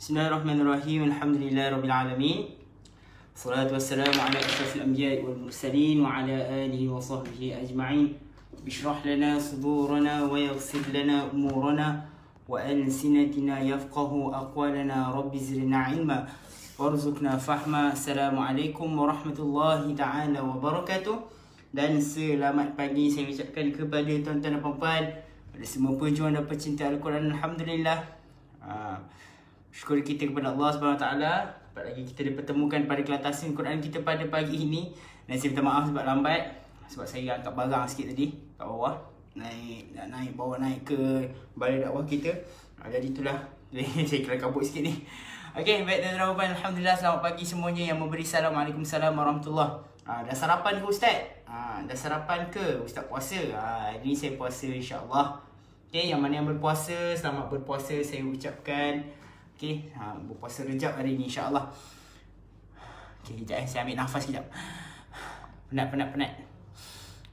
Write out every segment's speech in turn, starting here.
Bismillahirrahmanirrahim. Alhamdulillahirrabbilalamin. Salatu wassalamu ala asyrafil anbiya'i wal mursalin wa ala alihi wa sahbihi ajma'in. Bishrah lana sudurana wa yaghfir lana umurana wa alsinatina yafqahu aqwalana. Rabbi zidna ilma warzuqna fahma. Assalamualaikum warahmatullahi ta'ala wabarakatuh. Dan selamat pagi saya ucapkan kepada tuan-tuan dan puan-puan, pada semua pejuang dan pecinta Al-Quran. Alhamdulillah. Syukur kita kepada Allah SWT. Dapat lagi kita dipertemukan pada kelatasin Quran kita pada pagi ini. Dan saya minta maaf sebab lambat, sebab saya angkat barang sikit tadi kat bawah. Bawa naik ke balai dakwah kita. Jadi itulah saya kena kabut sikit ni. Okey, baik tuan-tuan dan puan, alhamdulillah, selamat pagi semuanya yang memberi salam. Waalaikumsalam warahmatullahi. Dah sarapan ke Ustaz? Dah sarapan ke Ustaz puasa? Hari ni saya puasa insya-Allah. Okey, yang mana yang berpuasa, selamat berpuasa saya ucapkan. Okey, berpuasa Rejab hari ni insya-Allah. Okey, kejap saya ambil nafas kejap. Penat.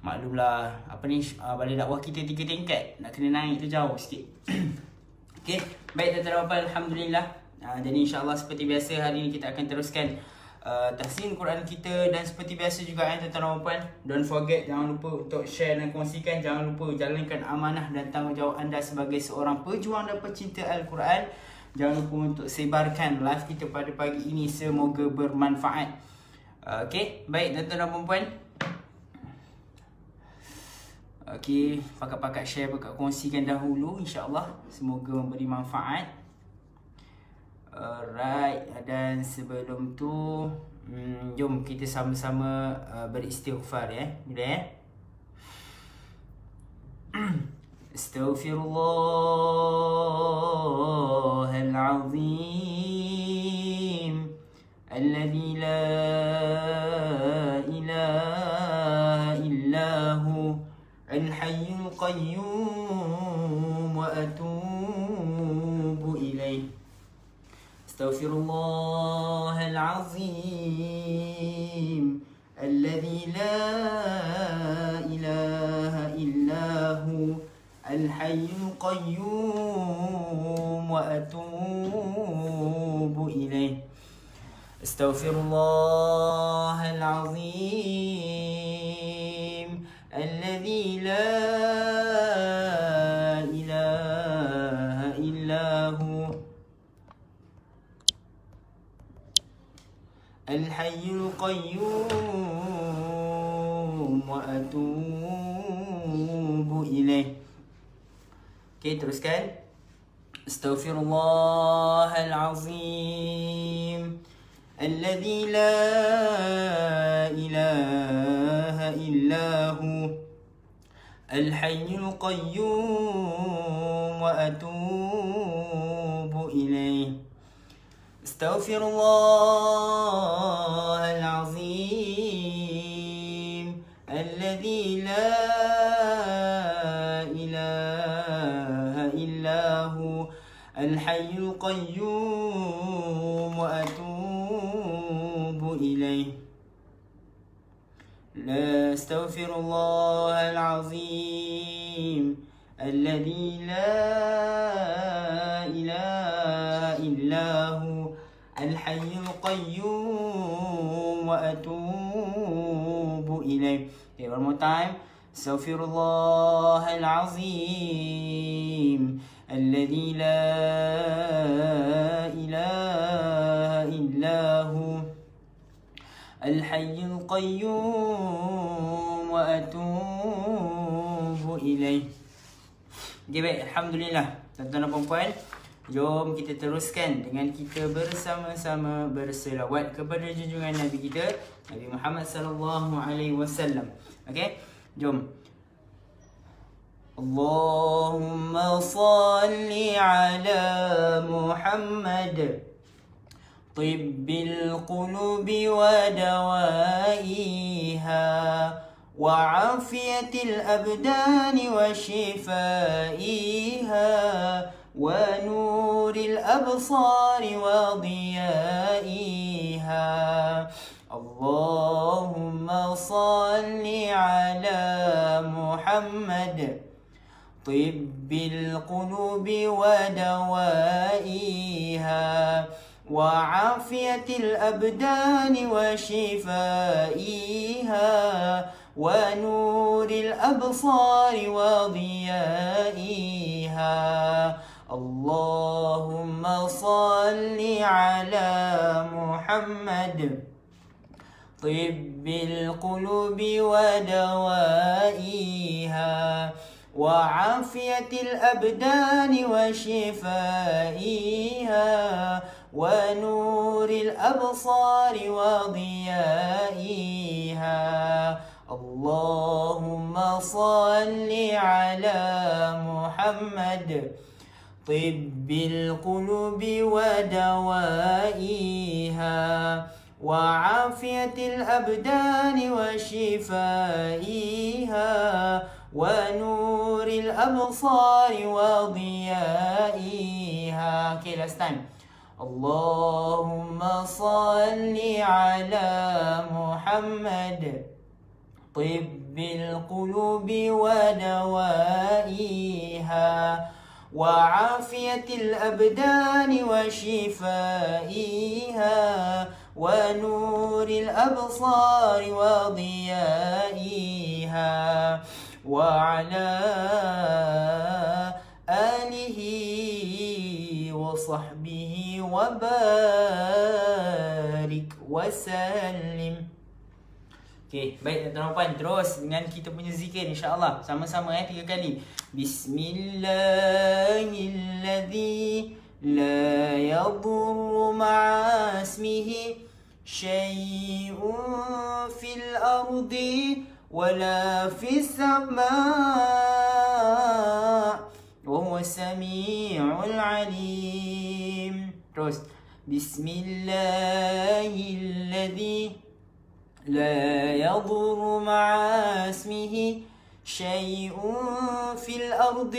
Maklumlah, apa ni, balai dakwah kita 3 tingkat. Nak kena naik tu jauh sikit. Okey, baik tuan-tuan dan puan, alhamdulillah. Jadi insya-Allah seperti biasa hari ni kita akan teruskan tahsin Quran kita. Dan seperti biasa juga tuan-tuan dan puan, don't forget, jangan lupa untuk share dan kongsikan. Jangan lupa jalankan amanah dan tanggungjawab anda sebagai seorang pejuang dan pecinta Al-Quran. Jangan lupa untuk sebarkan live kita pada pagi ini, semoga bermanfaat. Okey, baik tuan-tuan dan puan-puan. Okey, pakat-pakat share, pakat kongsikan dahulu, insya-Allah semoga memberi manfaat. Alright, dan sebelum tu jom kita sama-sama beristighfar ya. Boleh ya? Astaghfirullahalazim alladzi la ilaha illahu al-hayyul qayyum wa atubu ilaih. Astaghfirullahalazim alladzi la ilaha illahu al-hayyul qayyum wa atubu ilaih. Astaghfirullahalazim alladzi la ilaha illahu al-hayyul qayyum wa atubu ilaih. Okey, teruskan. Astaghfirullahalazim alladzi la ilaha illahu al-hayyul qayyum wa atubu ilaih. Astaghfirullahalazim alladzi la ilaha illahu al-hayyul qayyum wa atubu ilaih. Astaghfirullahalazim alladzi la ilaha illahu al-hayyul qayyum wa atubu ilaih. Okay, one more time. Astaghfirullahalazim alladzi la ilaha illahu al-hayyul qayyum wa atubu ilaih. Okay, baik, alhamdulillah tuan-tuan dan puan-puan. Jom kita teruskan dengan kita bersama-sama berselawat kepada junjungan Nabi kita, Nabi Muhammad sallallahu alaihi wasallam. Okey, jom. Allahumma salli ala Muhammad tibbil qulubi wa dawaiha wa afiyatil abdani wa shifaiha wa nuril absari wa diyaiha. Allahumma salli ala Muhammad طب القلوب ودوائها وعافية الأبدان وشفائها ونور الأبصار وضيائها اللهم صل على محمد طب القلوب ودوائها وعافية الأبدان وشفائها ونور الأبصار وضيائها اللهم صل على محمد طب القلوب ودوائها وعافية الأبدان وشفائها ونور الأبصار وضيائها. Okay, last time. اللهم صل على محمد طب القلوب ودوائها وعافية الأبدان وشفائها ونور الأبصار وضيائها وعلى آله وصحبه وبارك وسلم. Okey, baik tuan-tuan dan puan, terus dengan kita punya zikir insya-Allah. Sama-sama 3 kali. Bismillahilladzi la yadurru ma'a ismihi syai'un fil ardi wala fis sama' wa huwa sami'ul alim. Terus Bismillahilladzi لا يضر مع اسمه شيء في الأرض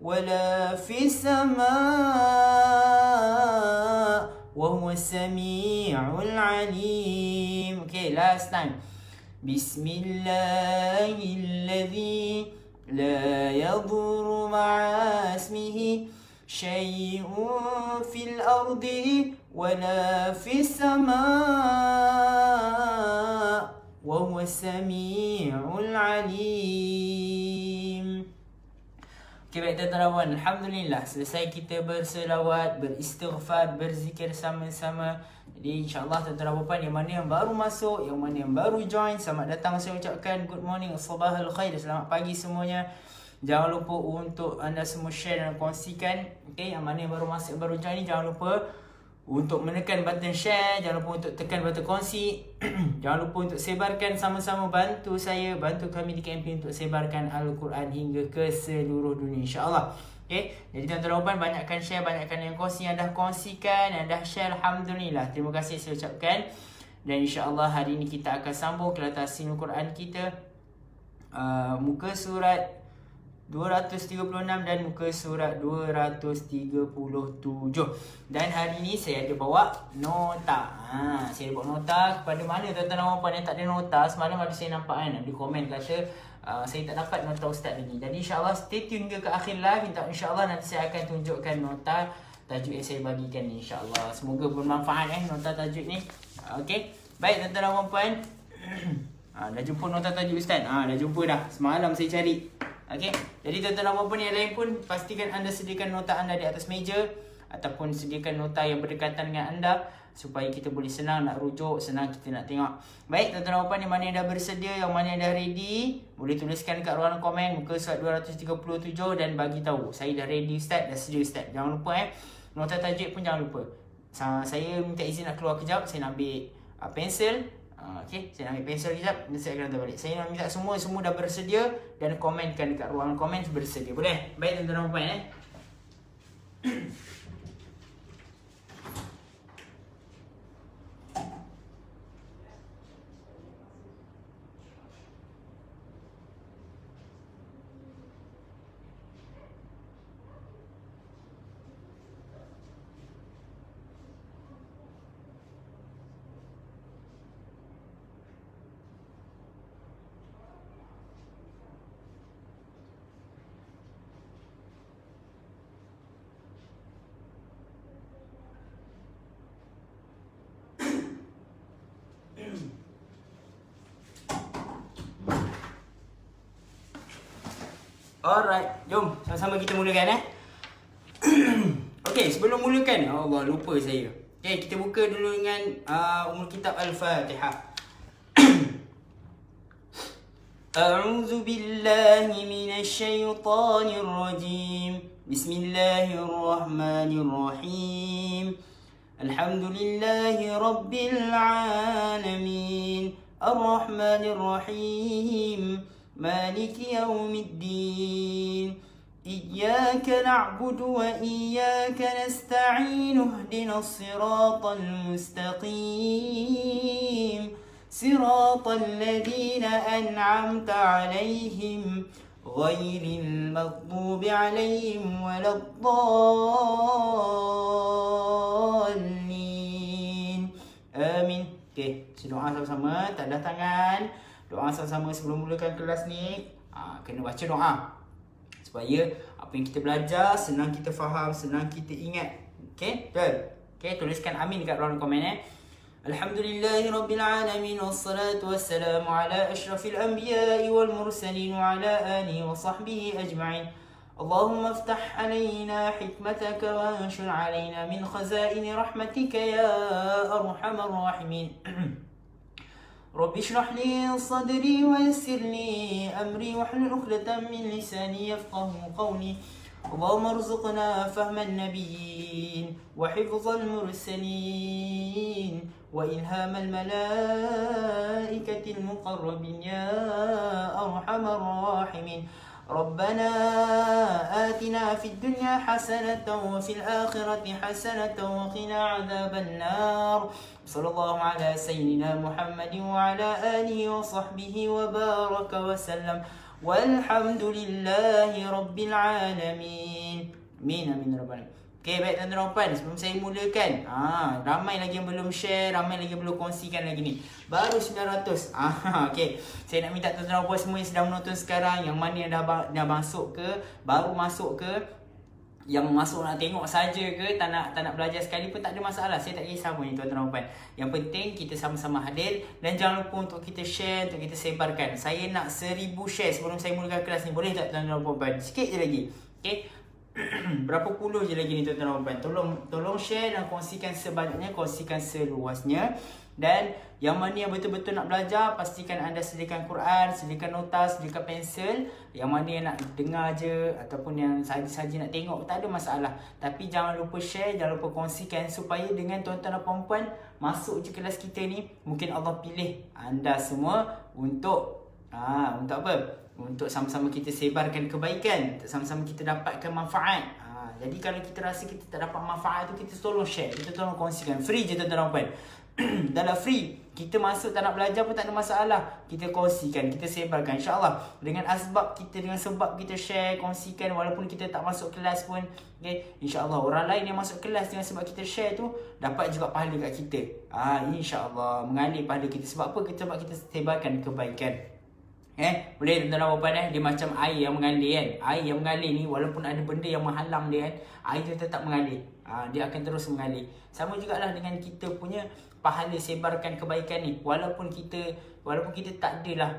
ولا في السماء وهو السميع العليم. Okay, last time. بسم الله الذي لا يضر مع اسمه شيء في الأرض ولا في السماء وهو السميع العليم. Okay, baik tuan-tuan, alhamdulillah selesai kita berselawat, beristighfar, berzikir sama-sama. Jadi insya-Allah tuan-tuan yang mana yang baru masuk, yang mana yang baru join, selamat datang saya ucapkan good morning, sabahul khair, selamat pagi semuanya. Jangan lupa untuk anda semua share dan kongsikan. Okay, yang mana yang baru masuk, baru join ni jangan lupa untuk menekan button share, jangan lupa untuk tekan button kongsi. Jangan lupa untuk sebarkan, sama-sama bantu saya, bantu kami di KMP untuk sebarkan Al-Quran hingga ke seluruh dunia insya-Allah. Okay, jadi tuan-tuan banyakkan share, banyakkan yang kongsi, yang dah kongsikan, yang dah share, alhamdulillah. Terima kasih saya ucapkan. Dan insya-Allah hari ini kita akan sambung kelas Tafsir Al-Quran kita, muka surat 236 dan muka surat 237. Dan hari ini saya ada bawa nota. Saya ada bawa nota kepada mana tuan-tuan dan puan yang tak ada nota. Semalam ada saya nampak kan, ada komen kata saya tak dapat nota ustaz lagi. Jadi insya-Allah stay tune hingga ke akhir live. Insya-Allah nanti saya akan tunjukkan nota tajuk yang saya bagikan ni insya-Allah. Semoga bermanfaat nota tajuk ni. Okey. Baik tuan-tuan dan puan. Dah jumpa nota tajuk ustaz. Dah jumpa dah. Semalam saya cari. Okey, jadi tuan-tuan dan puan yang lain pun pastikan anda sediakan nota anda di atas meja ataupun sediakan nota yang berdekatan dengan anda supaya kita boleh senang nak rujuk, senang kita nak tengok. Baik tuan-tuan dan puan yang mana yang dah bersedia, yang mana yang dah ready, boleh tuliskan dekat ruangan komen muka surat 237 dan bagi tahu saya dah ready ustaz, dah sedia ustaz. Jangan lupa nota tajuk pun jangan lupa. Saya minta izin nak keluar kejap, saya nak ambil pensel. Okey, saya nak ambil pensel kejap dan saya akan hantar balik. Saya nak minta semua dah bersedia dan komenkan dekat ruangan komen bersedia. Boleh? Baik tuan-tuan dan puan Alright, jom sama-sama kita mulakan Okey, sebelum mulakan, Allah lupa saya. Okey, kita buka dulu dengan Ummul Kitab Al-Fatihah. A'udzu billahi minasy syaithanir rajim. Bismillahirrahmanirrahim. Alhamdulillahi rabbil alamin. Ar-Rahmanir Rahim. Maliki yaumiddin. إياك نعبد وإياك نستعين اهدنا الصراط المستقيم صراط الذين أنعمت عليهم غير المغضوب عليهم ولا الضالين آمين. Okay, doa sama-sama, tanda tangan. Doa sama-sama sebelum mulakan kelas ni. Kena baca doa supaya apa yang kita belajar senang kita faham, senang kita ingat. Okey, betul. Okey, tuliskan amin dekat ruang komen Alhamdulillahirabbil alamin wassalatu wassalamu ala asyrafil anbiya'i wal mursalin wa ala alihi wa sahbihi ajma'in. Allahumma iftah alaina hikmataka wa anshur alaina min khazaini rahmatika ya arhamar rahimin. رب اشرح لي صدري ويسر لي أمري واحلل عقدة من لساني يفقهوا قولي. اللهم ارزقنا فهم النبيين وحفظ المرسلين وإلهام الملائكة المقربين يا أرحم الراحمين. ربنا آتنا في الدنيا حسنة وفي الآخرة حسنة وقنا عذاب النار. صلى الله على سيدنا محمد وعلى آله وصحبه وبارك وسلم والحمد لله رب العالمين. Amin amin rabbal alamin. Okey, baik tuan-tuan dan puan, sebelum saya mulakan, ramai lagi yang belum share, ramai lagi yang belum kongsikan lagi ni. Baru 900. Okey. Saya nak minta tuan-tuan dan puan semua yang sedang menonton sekarang, yang mana yang dah masuk ke, baru masuk ke, yang masuk nak tengok saja ke, tak nak belajar sekali pun tak ada masalah. Saya tak kisah pun ni tuan-tuan dan puan. Yang penting kita sama-sama hadir dan jangan lupa untuk kita share, untuk kita sebarkan. Saya nak 1000 share sebelum saya mulakan kelas ni. Boleh tak tuan-tuan dan puan? Sikit je lagi. Okey. Berapa puluh je lagi ni tuan-tuan dan puan. Tolong share dan kongsikan sebanyaknya, kongsikan seluasnya. Dan yang mana yang betul-betul nak belajar, pastikan anda sediakan Quran, sediakan nota, sediakan pensel. Yang mana yang nak dengar je ataupun yang saja-saja nak tengok, tak ada masalah. Tapi jangan lupa share, jangan lupa kongsikan supaya dengan tuan-tuan dan puan-puan masuk je kelas kita ni, mungkin Allah pilih anda semua untuk apa? Untuk sama-sama kita sebarkan kebaikan, sama-sama kita dapatkan manfaat. Jadi kalau kita rasa kita tak dapat manfaat tu, kita tolong share, kita tolong kongsikan. Free je tuan-tuan dan puan. Dalam free, kita masuk tak nak belajar pun tak ada masalah. Kita kongsikan, kita sebarkan, insya-Allah. Dengan sebab kita share, kongsikan, walaupun kita tak masuk kelas pun, okay, insya-Allah orang lain yang masuk kelas dengan sebab kita share tu dapat juga pahala kat kita. Insya-Allah mengalir pahala kita. Sebab apa? Sebab kita sebarkan kebaikan. Boleh tuan-tuan dan puan, dia macam air yang mengalir kan. Air yang mengalir ni walaupun ada benda yang menghalang dia kan, air tu tetap mengalir. Dia akan terus mengalir. Sama jugalah dengan kita punya pahala sebarkan kebaikan ni. Walaupun kita tak adalah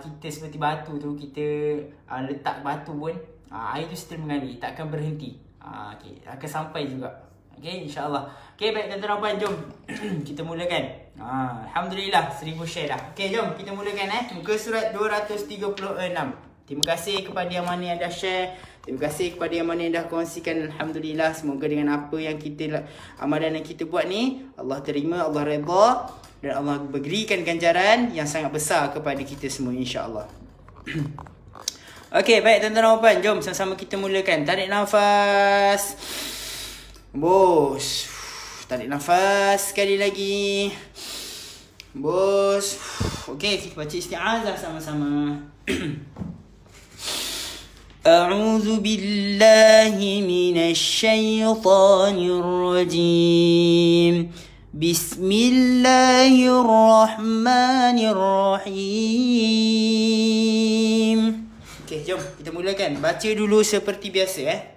kita seperti batu tu, kita letak batu pun, air tu still mengalir, tak akan berhenti. Okay, akan sampai juga. Okay, insya-Allah. Okay, baik tuan-tuan dan puan, jom kita mulakan. Alhamdulillah 1000 share dah. Okay, jom kita mulakan muka surat 236. Terima kasih kepada yang mana yang dah share. Terima kasih kepada yang mana yang dah kongsikan. Alhamdulillah, semoga dengan apa yang kita amalan yang kita buat ni, Allah terima, Allah redha dan Allah berikan ganjaran yang sangat besar kepada kita semua, insya-Allah. Okay, baik tuan-tuan dan puan, jom sama-sama kita mulakan. Tarik nafas. Bos. Tarik nafas sekali lagi. Bos. Okey, kita baca isti'azah sama-sama. A'udzu billahi minasy syaithanir rajim. Bismillahirrahmanirrahim. Okey, jom kita mulakan. Baca dulu seperti biasa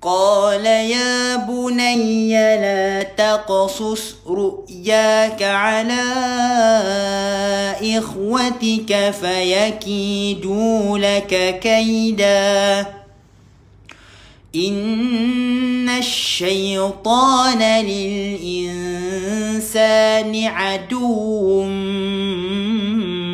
قال يا بني لا تقصص رؤياك على إخوتك فيكيدوا لك كيدا إن الشيطان للإنسان عدو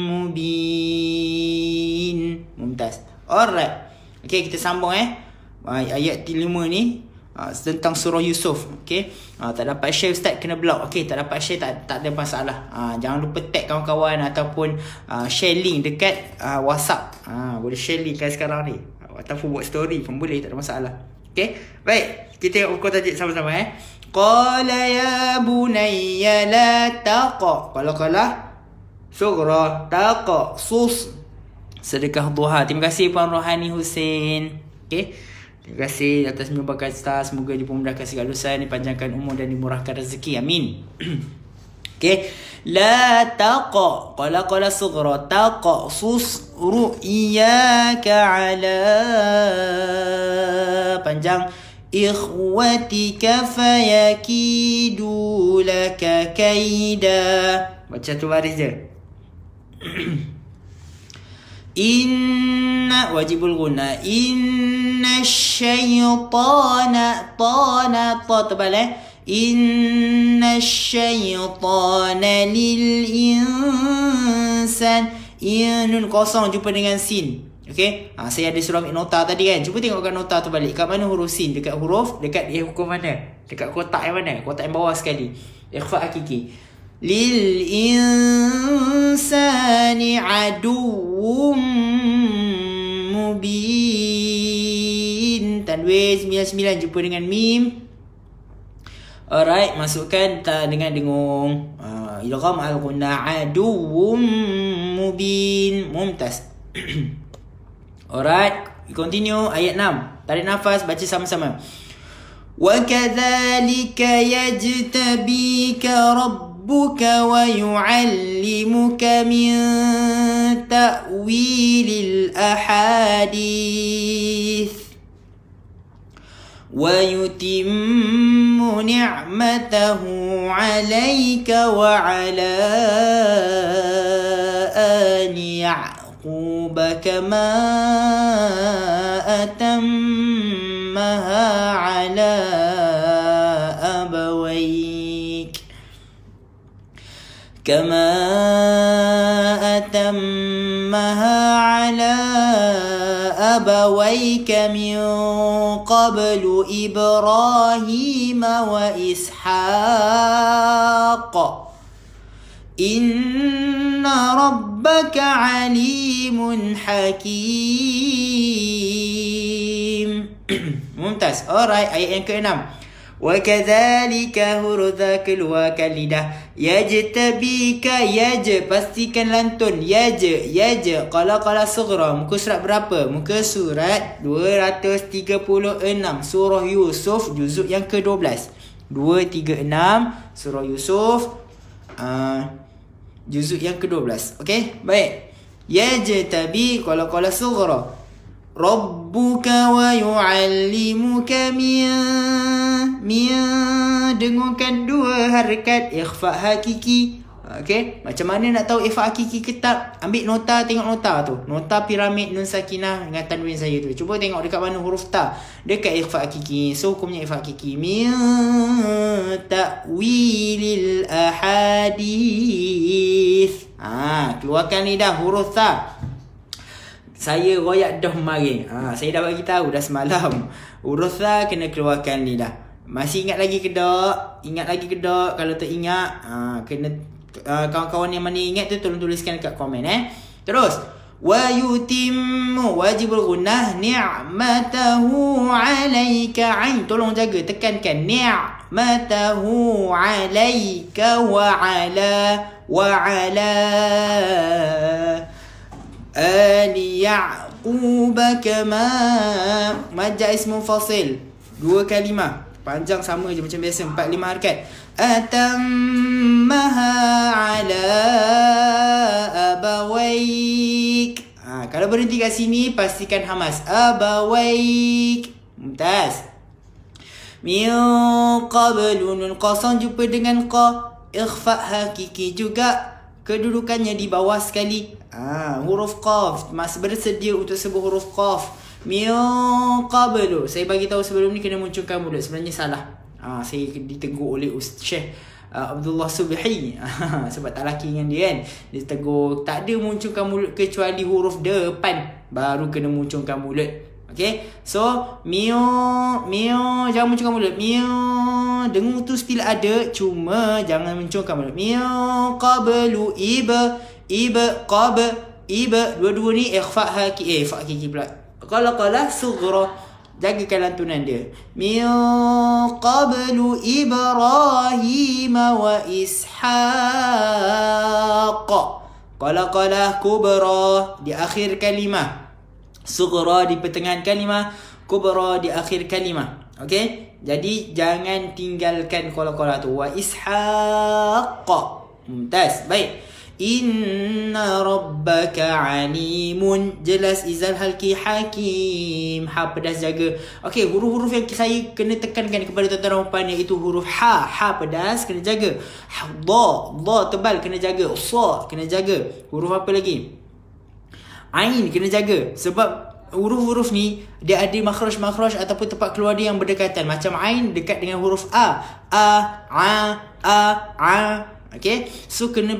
مبين. Mumtaz. Alright. Okay, kita sambung ayat 5 ni tentang surah Yusuf. Okay, tak dapat share Ustaz kena block. Okay, tak dapat share tak ada masalah. Jangan lupa tag kawan-kawan ataupun share link dekat WhatsApp. Boleh share link kan sekarang ni, ataupun buat story pun boleh, tak ada masalah. Okay, baik, kita tengok buku tajuk sama-sama. Qala ya bunayya la taqa. Qala surah taqa sus sedekah duha. Terima kasih Puan Rohani Hussein. Okay, terima kasih atas menyumbangkan star. Semoga dimudahkan segala dosa, dipanjangkan umur dan dimurahkan rezeki. Amin. Okay, la taqa. Qala sughra taqasus ru'yaka ala panjang ikhwatika fayakidu laka kaida. Baca tu baris je. Inna wajibul guna. Inna syaitana tana ta tebal Inna syaitana lil insan. Nun kosong jumpa dengan sin. Okay, saya ada surah ambil nota tadi kan. Cuba tengokkan nota tu balik. Kat mana huruf sin? Dekat huruf, dekat hukum mana? Dekat kotak yang mana? Kotak yang bawah sekali. Ikhfa hakiki. Lil insani aduwwum mubin. Tanwin 99 jumpa dengan mim. Alright, masukkan dengan dengung. Idgham al-ghunna aduwwum mubin. Mumtaz. Alright, continue ayat 6. Tarik nafas, baca sama-sama. وَكَذَلِكَ يَجْتَبِيكَ رَبُّكَ وَيُعَلِّمُكَ مِنْ تَأْوِيلِ الْأَحَادِيثِ وَيُتِمُّ نِعْمَتَهُ عَلَيْكَ وَعَلَى آلِ يَعْقُوبَ كَمَا أَتَمَّهَا على أبويك كما أتمها على أبويك من قبل إبراهيم وإسحاق إن ربك عليم حكيم. Mumtaz. Alright, ayat yang ke-6. وَكَذَلِكَ hurudha keluarkan lidah. Yajtabika yaj. Pastikan lantun. Yaj. Qala sughra. Muka surat berapa? Muka surat 236. Surah Yusuf. Juzuk yang ke-12. 236. Surah Yusuf. Juzuk yang ke-12. Okay, baik. Yajtabi qala sughra. Rabbuka wa yu'allimuka min dengungkan dua harakat ikhfa hakiki. Okay, macam mana nak tahu ikhfa hakiki ke tak? Ambil nota, tengok nota tu. Nota piramid nun sakinah dengan tanwin saya tu. Cuba tengok dekat mana huruf ta. Dekat ikhfa hakiki. So hukumnya ikhfa hakiki. Min ta'wilil ahadith. Keluarkan lidah huruf ta. Saya royak dah kemarin. Saya dah bagi tahu dah semalam. Huruf ta kena keluarkan lidah. Masih ingat lagi ke tak? Ingat lagi ke tak? Kalau tak ingat, kena kawan-kawan yang mana ingat tu tolong tuliskan dekat komen Terus, wa yutimmu wajibul gunnah ni'matahu 'alaika 'ain. Tolong jaga, tekankan ni'matahu 'alaika wa 'ala Ali Ya'qub kama majja ismu fasil. 2 kalimah. Panjang sama je macam biasa. 4-5 harakat. Atammaha ala abawaik. Kalau berhenti kat sini pastikan hamas. Abawaik. Mumtaz. Min qablu. Nun qasam jumpa dengan qa. Ikhfa hakiki juga. Kedudukannya di bawah sekali. Huruf qaf. Masih bersedia untuk sebut huruf qaf. Min qablu. Saya bagi tahu sebelum ni kena munculkan mulut. Sebenarnya salah. Saya ditegur oleh Syekh Abdullah Subhi sebab tak laki dengan dia kan. Dia tegur tak ada munculkan mulut kecuali huruf depan baru kena munculkan mulut. Okay, so mio jangan munculkan mulut. Mio dengung tu still ada, cuma jangan munculkan mulut. Mio qablu iba qab iba, dua-dua ni ikhfa haki pula. Qala sughra, jaga lantunan dia. Min qablu Ibrahim wa Ishaq. Qala kubra di akhir kalimah. Sughra di pertengahan kalimah, kubra di akhir kalimah. Okey? Jadi jangan tinggalkan qala tu. Wa Ishaq. Mumtaz. Baik. Inna rabbaka alimun. Jelas izal halki hakim. Ha pedas jaga. Okey, huruf-huruf yang saya kena tekankan kepada tuan-tuan dan puan iaitu huruf ha. Ha pedas kena jaga. Dha tebal kena jaga. Sa kena jaga. Huruf apa lagi? Ain kena jaga. Sebab huruf-huruf ni dia ada makhraj ataupun tempat keluar dia yang berdekatan. Macam ain dekat dengan huruf a. Okay, so kena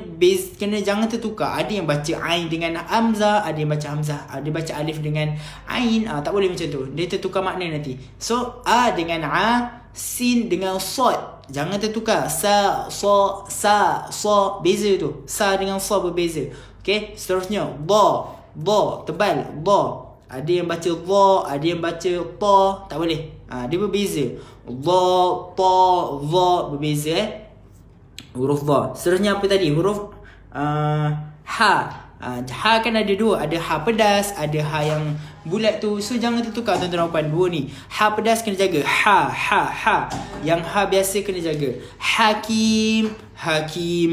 jangan tertukar. Ada yang baca ain dengan hamzah, ada yang baca hamzah, ada baca alif dengan ain. Tak boleh macam tu. Dia tertukar makna nanti. So a dengan a, sin dengan sad. Jangan tertukar. Sa, beza tu. Sa dengan sa berbeza. Okay, seterusnya ba tebal, ba. Ada yang baca dha, ada yang baca ta. Tak boleh. Dia berbeza. Dha, berbeza huruf dha. Seterusnya apa tadi? Huruf ha. Ha kan ada dua. Ada ha pedas, ada ha yang bulat tu. So jangan tertukar tuan-tuan dan puan. Dua ni. Ha pedas kena jaga. Ha. Yang ha biasa kena jaga. Hakim.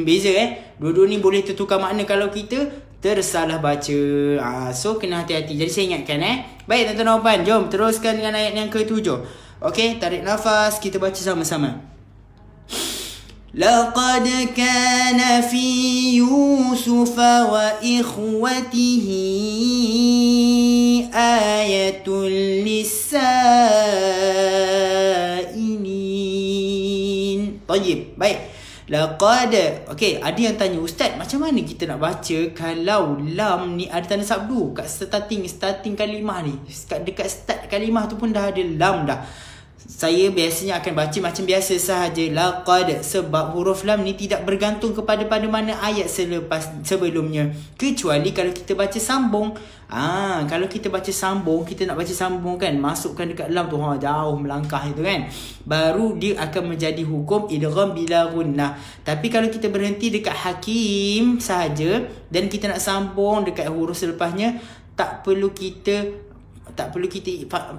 Beza Dua-dua ni boleh tertukar makna kalau kita tersalah baca. So kena hati-hati. Jadi saya ingatkan Baik tuan-tuan dan puan, jom teruskan dengan ayat yang ke-7. Okey, tarik nafas, kita baca sama-sama. لقد كان في يوسف وإخوته آية للسائلين. طيب, baik. Laqad. Okey, ada yang tanya, Ustaz, macam mana kita nak baca kalau lam ni ada tanda sabdu kat starting kalimah ni? Dekat start kalimah tu pun dah ada lam dah. Saya biasanya akan baca macam biasa sahaja, laqad, sebab huruf lam ni tidak bergantung kepada mana ayat sebelumnya, kecuali kalau kita baca sambung. Kalau kita baca sambung, kita nak baca sambung kan, masukkan dekat lam tu, jauh melangkah itu kan, baru dia akan menjadi hukum idgham bila gunnah. Tapi kalau kita berhenti dekat hakim sahaja dan kita nak sambung dekat huruf selepasnya, tak perlu kita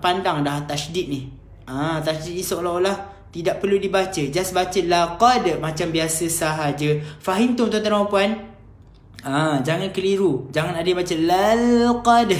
pandang dah tasydid ni. Tasydid seolah-olah tidak perlu dibaca. Just baca laqad macam biasa sahaja. Fahim tu tuan-tuan dan puan? Jangan keliru. Jangan ada yang baca lalqad.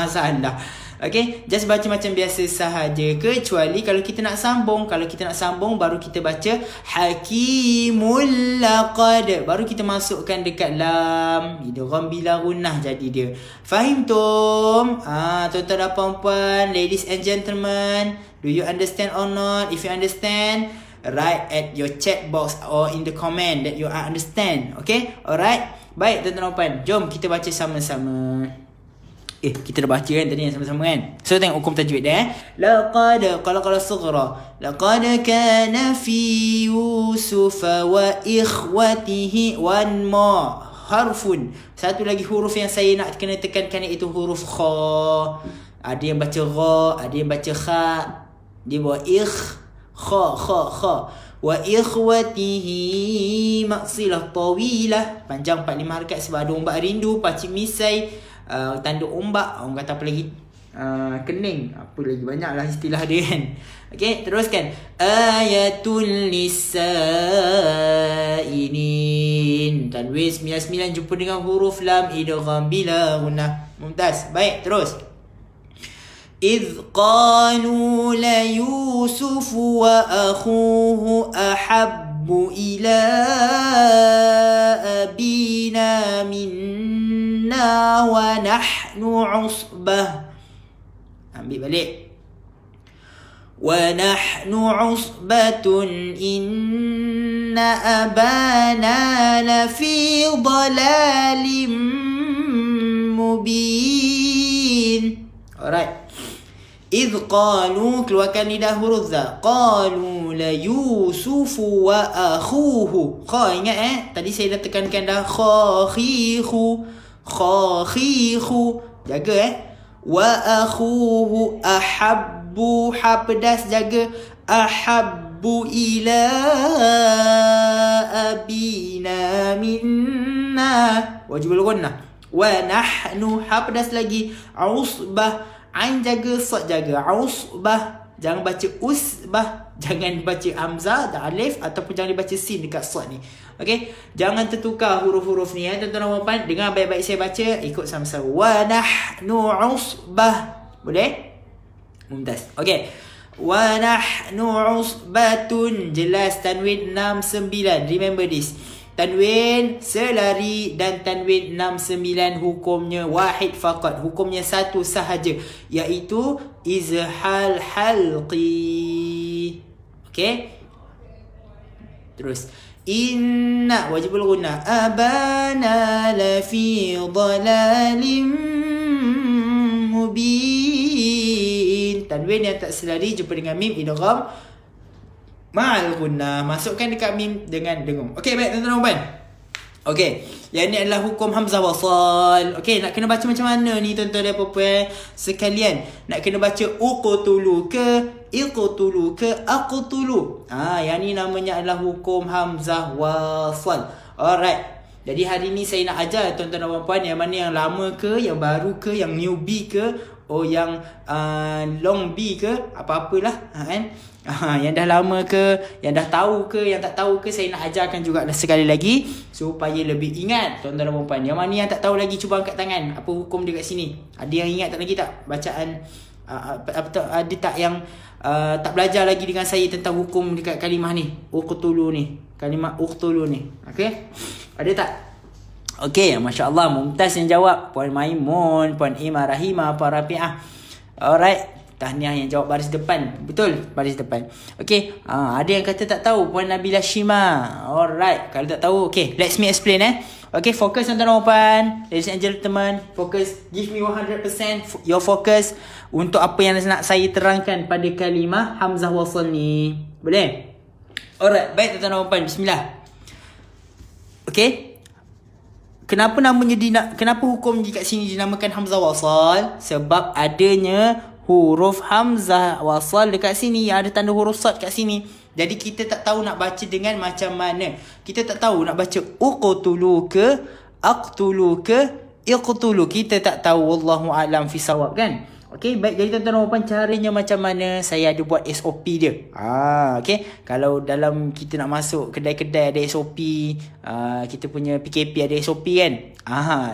Salah. Okay, just baca macam biasa sahaja, kecuali kalau kita nak sambung. Kalau kita nak sambung, baru kita baca hakimul laqad, baru kita masukkan dekat lam, idgham bila gunnah jadi dia. Fahim tum? Tuan-tuan dan puan-puan, ladies and gentlemen, do you understand or not? If you understand, write at your chat box or in the comment that you understand. Okay, alright. Baik tuan-tuan dan puan, jom kita baca sama-sama. Kita dah baca kan tadi sama-sama kan. So tengok hukum tajwid dia. Laqad, qala sughra. Laqad kana fi Yusuf wa ikhwatihi wan ma harfun. Satu lagi huruf yang saya nak kena tekankan iaitu huruf kha. Ada yang baca gha, ada yang baca kha. Dia buat kha. Wa ikhwatihi maksilah tawilah. Panjang 45 harakat sebab ada ombak rindu, pacik misai, tanduk ombak, orang kata apa lagi, kening, apa lagi, banyaklah istilah dia kan. Okay, teruskan. Ayatul lisainin. Tanwin 99 jumpa dengan huruf lam, idgham bila gunnah. Mumtaz. Baik, terus. إذ قالوا ليوسف وأخوه أحب إلى أبينا منا ونحن عصبة. ambil balik. ونحن عصبة إن أبانا لفي ضلال مبين. Alright. إذ قالوا, keluarkan lidah huruf za. قالوا ليوسف وأخوه. Kha, ingat tadi saya dah tekankan dah. Khakhihu. Jaga وأخوه أحب. Ha pedas, jaga. أحب إلى أبينا منا. Wajib al-gunnah. ونحن. Ha pedas lagi. عصبة. Ain jaga, sad jaga. Usbah. Jangan baca usbah. Jangan baca hamzah dan alif ataupun jangan dibaca sin dekat sad ni. Okey, jangan tertukar huruf-huruf ni tuan-tuan dan puan. Dengar baik-baik saya baca, ikut sama-sama. Wa nahnu usbah. Boleh? Mumtaz. Okey. Wa nahnu usbatun. Jelas tanwin 69. Remember this. Tanwin selari dan tanwin 69 hukumnya wahid faqat. Hukumnya satu sahaja, iaitu izhal halqi. Okey. Terus inna wajibul ghunnah. Abana lafi dhalalim mubin. Tanwin yang tak selari jumpa dengan mim idgham ma'al gunnah. Masukkan dekat mim dengan dengung. Okey, baik tuan-tuan dan puan. Okey, yang ni adalah hukum hamzah wasal. Okey, nak kena baca macam mana ni tuan-tuan dan puan sekalian? Nak kena baca uqtulu ke, iqtulu ke, aqtulu. Yang ni namanya adalah hukum hamzah wasal. Alright. Jadi hari ni saya nak ajar tuan-tuan dan puan yang mana yang lama ke, yang baru ke, yang newbie ke, yang long B ke, apa-apalah kan. Yang dah lama ke, yang dah tahu ke, yang tak tahu ke, saya nak ajarkan juga sekali lagi supaya lebih ingat tuan-tuan dan puan. Yang mana yang tak tahu lagi cuba angkat tangan. Apa hukum dekat sini? Ada yang ingat tak lagi tak bacaan? Ada tak yang tak belajar lagi dengan saya tentang hukum dekat kalimah ni? Uqtulu ni. Kalimah uqtulu ni. Okey? Ada tak? Okey, masya-Allah, Mumtaz yang jawab. Puan Maimun, Puan Ima Rahimah, Puan Rafiah. Alright. Tahniah yang jawab baris depan. Betul, baris depan. Okey, ada yang kata tak tahu. Puan Nabila Shima. Alright, kalau tak tahu, okey, let's me explain Okey, fokus tuan-tuan dan puan. Ladies and gentlemen, fokus. Give me 100% your focus untuk apa yang nak saya terangkan pada kalimah hamzah wasal ni. Boleh? Alright, baik tuan-tuan dan puan. Bismillah. Okey. Kenapa hukum kat sini dinamakan hamzah wasal? Sebab adanya huruf hamzah wasal dekat sini, ada tanda huruf sad kat sini. Jadi kita tak tahu nak baca dengan macam mana. Kita tak tahu nak baca uqtulu ke, aqtulu ke, iqtulu. Kita tak tahu, wallahu a'lam fi sawab kan. Okey, baik, jadi tuan-tuan dan puan, caranya macam mana? Saya ada buat SOP dia. Okey, kalau dalam kita nak masuk kedai-kedai ada SOP, kita punya PKP ada SOP kan.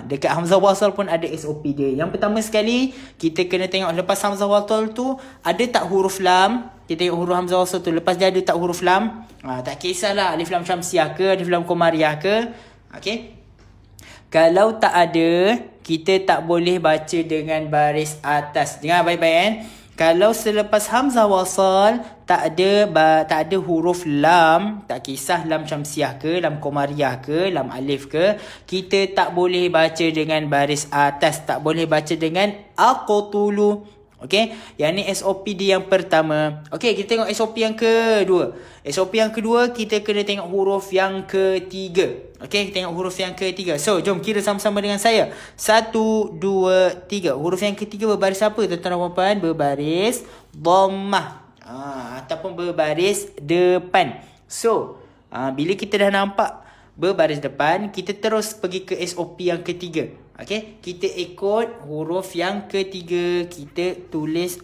Dekat hamzah wasal pun ada SOP dia. Yang pertama sekali, kita kena tengok lepas hamzah wasal tu ada tak huruf lam. Kita tengok huruf hamzah wasal tu, lepas dia ada tak huruf lam. Tak kisahlah alif lam syamsiah ke, alif lam qamariyah ke. Okey. Kalau tak ada, kita tak boleh baca dengan baris atas. Dengar baik-baik kan. Kalau selepas hamzah wasal tak ada huruf lam, tak kisah lam syamsiah ke, lam qamariyah ke, lam alif ke, kita tak boleh baca dengan baris atas, tak boleh baca dengan aqtulu. Okey, yang ni SOP dia yang pertama. Okey, kita tengok SOP yang kedua. SOP yang kedua, kita kena tengok huruf yang ketiga. Okey, kita tengok huruf yang ketiga. So, jom kira sama-sama dengan saya. 1, 2, 3. Huruf yang ketiga berbaris apa tuan-tuan dan puan? Berbaris dhammah. Ataupun berbaris depan. So, bila kita dah nampak berbaris depan, kita terus pergi ke SOP yang ketiga. Okey, kita ikut huruf yang ketiga. Kita tulis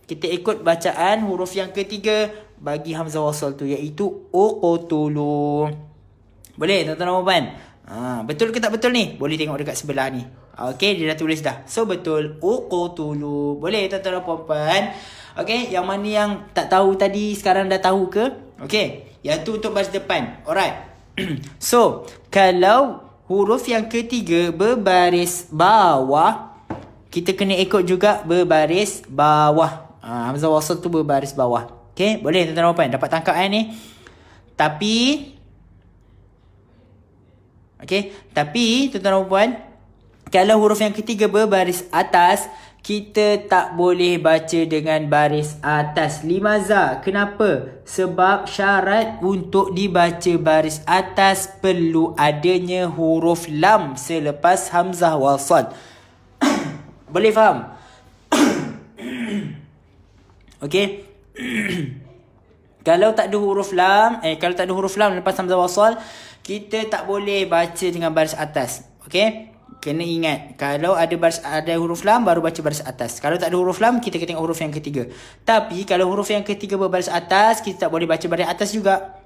kita ikut bacaan huruf yang ketiga bagi hamzah wasal tu, iaitu uqtulu. Boleh tuan-tuan dan puan? Betul ke tak betul ni? Boleh tengok dekat sebelah ni. Okay, dia dah tulis dah. So betul, uqtulu. Boleh tuan-tuan dan puan-puan? Okay, yang mana yang tak tahu tadi sekarang dah tahu ke? Okay, yang tu untuk baris depan. Alright. So, kalau huruf yang ketiga berbaris bawah, kita kena ikut juga berbaris bawah. Hamzah wasl tu berbaris bawah. Okay, boleh tuan-tuan dan puan-puan? Dapat tangkap ni? Tapi, okay, tapi tuan-tuan dan puan, kalau huruf yang ketiga berbaris atas, kita tak boleh baca dengan baris atas. Limaza? Kenapa? Sebab syarat untuk dibaca baris atas perlu adanya huruf lam selepas hamzah wasl. Boleh faham? Okay. Kalau tak ada huruf lam, kalau tak ada huruf lam lepas hamzah wasl, kita tak boleh baca dengan baris atas. Okay. Kena ingat, kalau ada huruf lam baru baca baris atas. Kalau tak ada huruf lam, kita tengok huruf yang ketiga. Tapi kalau huruf yang ketiga berbaris atas, kita tak boleh baca baris atas juga.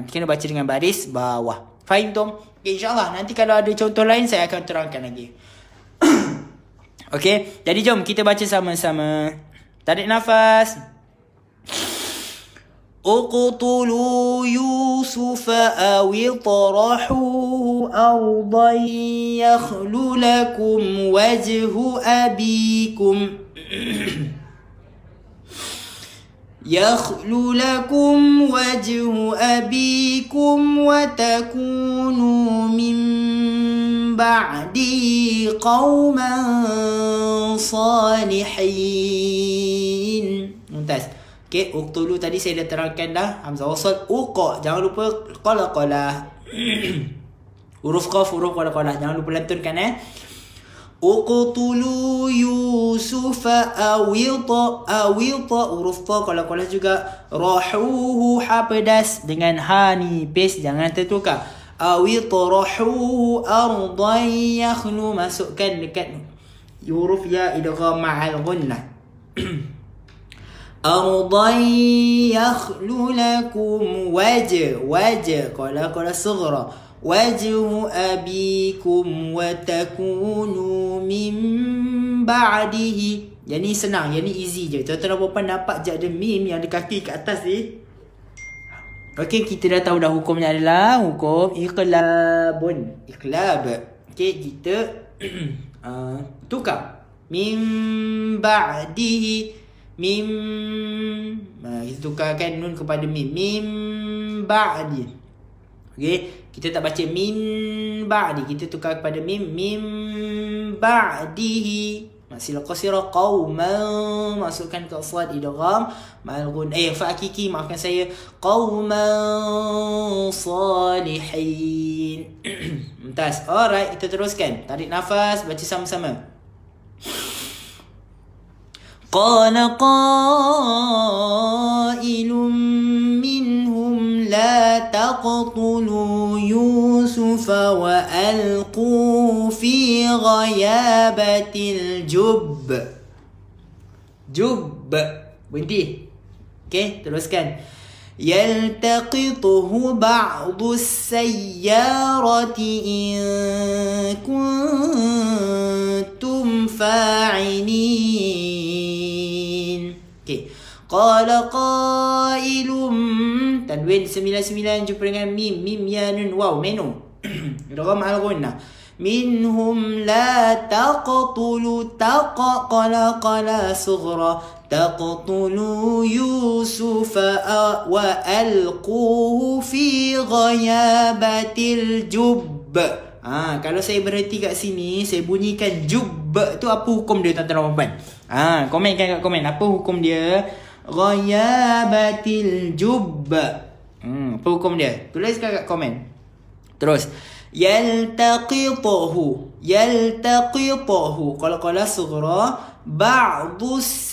Kena baca dengan baris bawah. Faham tu? Okay, InsyaAllah nanti kalau ada contoh lain saya akan terangkan lagi. Okay, jadi jom kita baca sama-sama. Tarik nafas. اقتلوا يوسف أو اطرحوه أرضا يخل لكم وجه أبيكم وتكونوا من بعده قوما صالحين. ممتاز. Okay, uqtulu tadi saya dah terangkan dah. Hamzah wasl, uqa. Jangan lupa qala. Huruf qaf, huruf qala. Jangan lupa lantunkan Uqtulu Yusufa awita. Huruf ta qala juga. Rahuhu ha pedas dengan ha ni paste, jangan tertukar. Awita rahuhu ardan yakhlu, masukkan dekat huruf ya idgham ma'al gunnah. أرضا يخل لكم وجه قال صغرى وجه أبيكم وتكونوا من بعده. Yang ni senang, yang ni easy je. Tuan-tuan dan puan-puan nampak je ada mim yang ada kaki kat atas ni. Okay, kita dah tahu dah hukumnya adalah hukum iqlab. Okay, kita tukar min ba'dihi. Kita tukarkan nun kepada mim. Mim ba'di. Okay, kita tak baca min ba'di, kita tukar kepada mim. Mim ba'dihi. Masih qasira qauman, masukkan ke sad idgham ma'al gun fa hakiki, maafkan saya, qauman salihin. Mumtaz. Alright, kita teruskan. Tarik nafas, baca sama-sama. قال قائل منهم لا تقتلوا يوسف وألقوه في غيابة الجب. Berhenti. Okay, teruskan. يلتقطه بعض السيارة إن كنتم فاعلين. Okay. قال قائل, tanwin 99 jumpa dengan mim ya nun waw menu. Idgham al gunnah. منهم لا تقتلوا قال صغرى تقتلوا يوسف وألقوه في غيابة الجب. Kalau saya berhenti kat sini, saya bunyikan jub tu, apa hukum dia tuan-tuan dan puan-puan? Komenkan kat komen apa hukum dia ghayabatil jub. Apa hukum dia? Tuliskan kat komen. Terus yaltaqituhu qala sughra ba'dus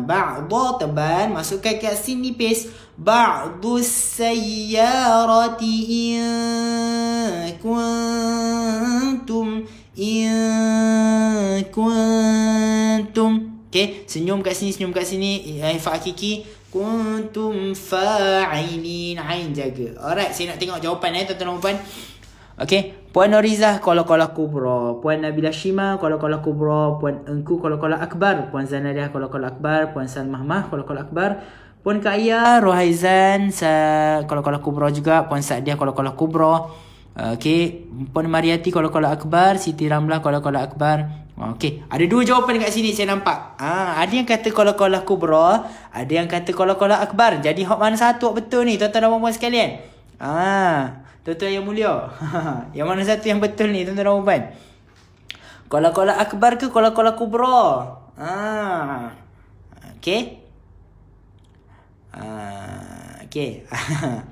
ba'da teban, masukkan kat sini paste ba'dus sayyarati in kuntum. Okay, senyum kat sini fa hakiki kuntum fa'ilin, ain jaga. Alright, saya nak tengok jawapan tuan-tuan dan puan. Okey, Puan Norizah Qala-Qala Kubra, Puan Nabila Shima Qala-Qala Kubra, Puan Engku Qala-Qala Akbar, Puan Zanariah Qala-Qala Akbar, Puan Salmah Mah Qala-Qala Akbar, Puan Kak Aya Rohaizan Qala-Qala Kubra juga, Puan Sa'diah Qala-Qala Kubra. Okey, Puan Mariati Qala-Qala Akbar, Siti Ramlah Qala-Qala Akbar. Okey, ada dua jawapan dekat sini saya nampak. Ada yang kata Qala-Qala Kubra, ada yang kata Qala-Qala Akbar. Jadi hak mana satu hak betul ni tuan-tuan dan puan sekalian? Tuan-tuan yang mulia. Yang mana satu yang betul ni tuan-tuan dan puan? Qala-Qala Akbar ke Qala-Qala Kubra? Okey. Okay.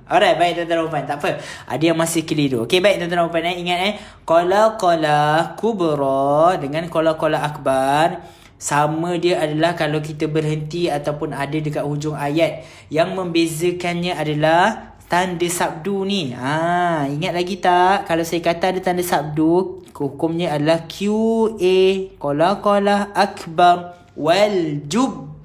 Alright, baik tuan-tuan dan puan. Tak apa. Ada yang masih keliru. Okay, baik tuan-tuan dan puan. Ingat Qala-Qala Kubra dengan Qala-Qala Akbar, sama dia adalah kalau kita berhenti ataupun ada dekat hujung ayat. Yang membezakannya adalah tanda sabdu ni. Ingat lagi tak? Kalau saya kata ada tanda sabdu, hukumnya adalah QA. Qala-Qala Akbar wal Jub.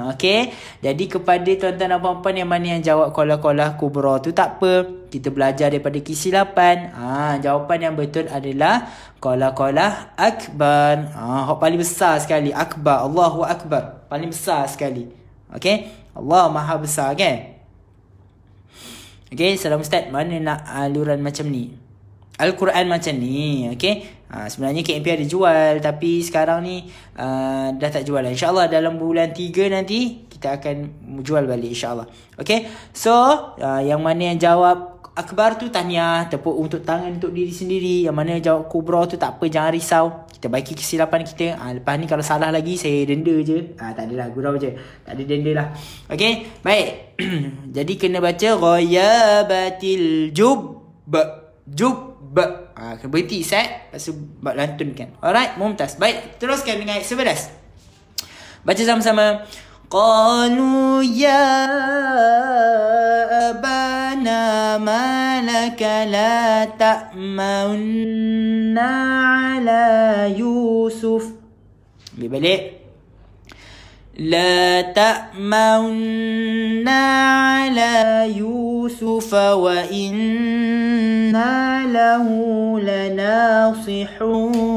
Okay. Jadi kepada tuan-tuan dan puan-puan yang mana yang jawab Qala-Qala Kubra tu, tak apa, kita belajar daripada kesilapan. Jawapan yang betul adalah Qala-Qala Akbar. Hak paling besar sekali, Akbar, Allahu Akbar, paling besar sekali. Okay, Allah Maha Besar kan. Okay, salam Ustaz, mana nak aluran macam ni, Al-Quran macam ni. Okay, sebenarnya KMP ada jual, tapi sekarang ni dah tak jual lah. InsyaAllah dalam bulan 3 nanti kita akan jual balik insyaAllah. Okay, so yang mana yang jawab Akbar tu tahniah, tepuk untuk tangan untuk diri sendiri. Yang mana jawab Kubra tu tak apa, jangan risau, kita baiki kesilapan kita. Lepas ni kalau salah lagi saya denda je. Tak adalah, gurau je, tak ada denda lah. Okay, baik. Jadi kena baca Ghayabatil Jub. Kena berhenti set, lepas tu buat lantunkan. Alright, mumtaz. Baik, teruskan dengan ayat 11. Baca sama-sama. Qalu ya abana malaka la ta'manna ala Yusuf. Ambil balik. La ta'manna ala Yusuf wa inna lahu lanasihun.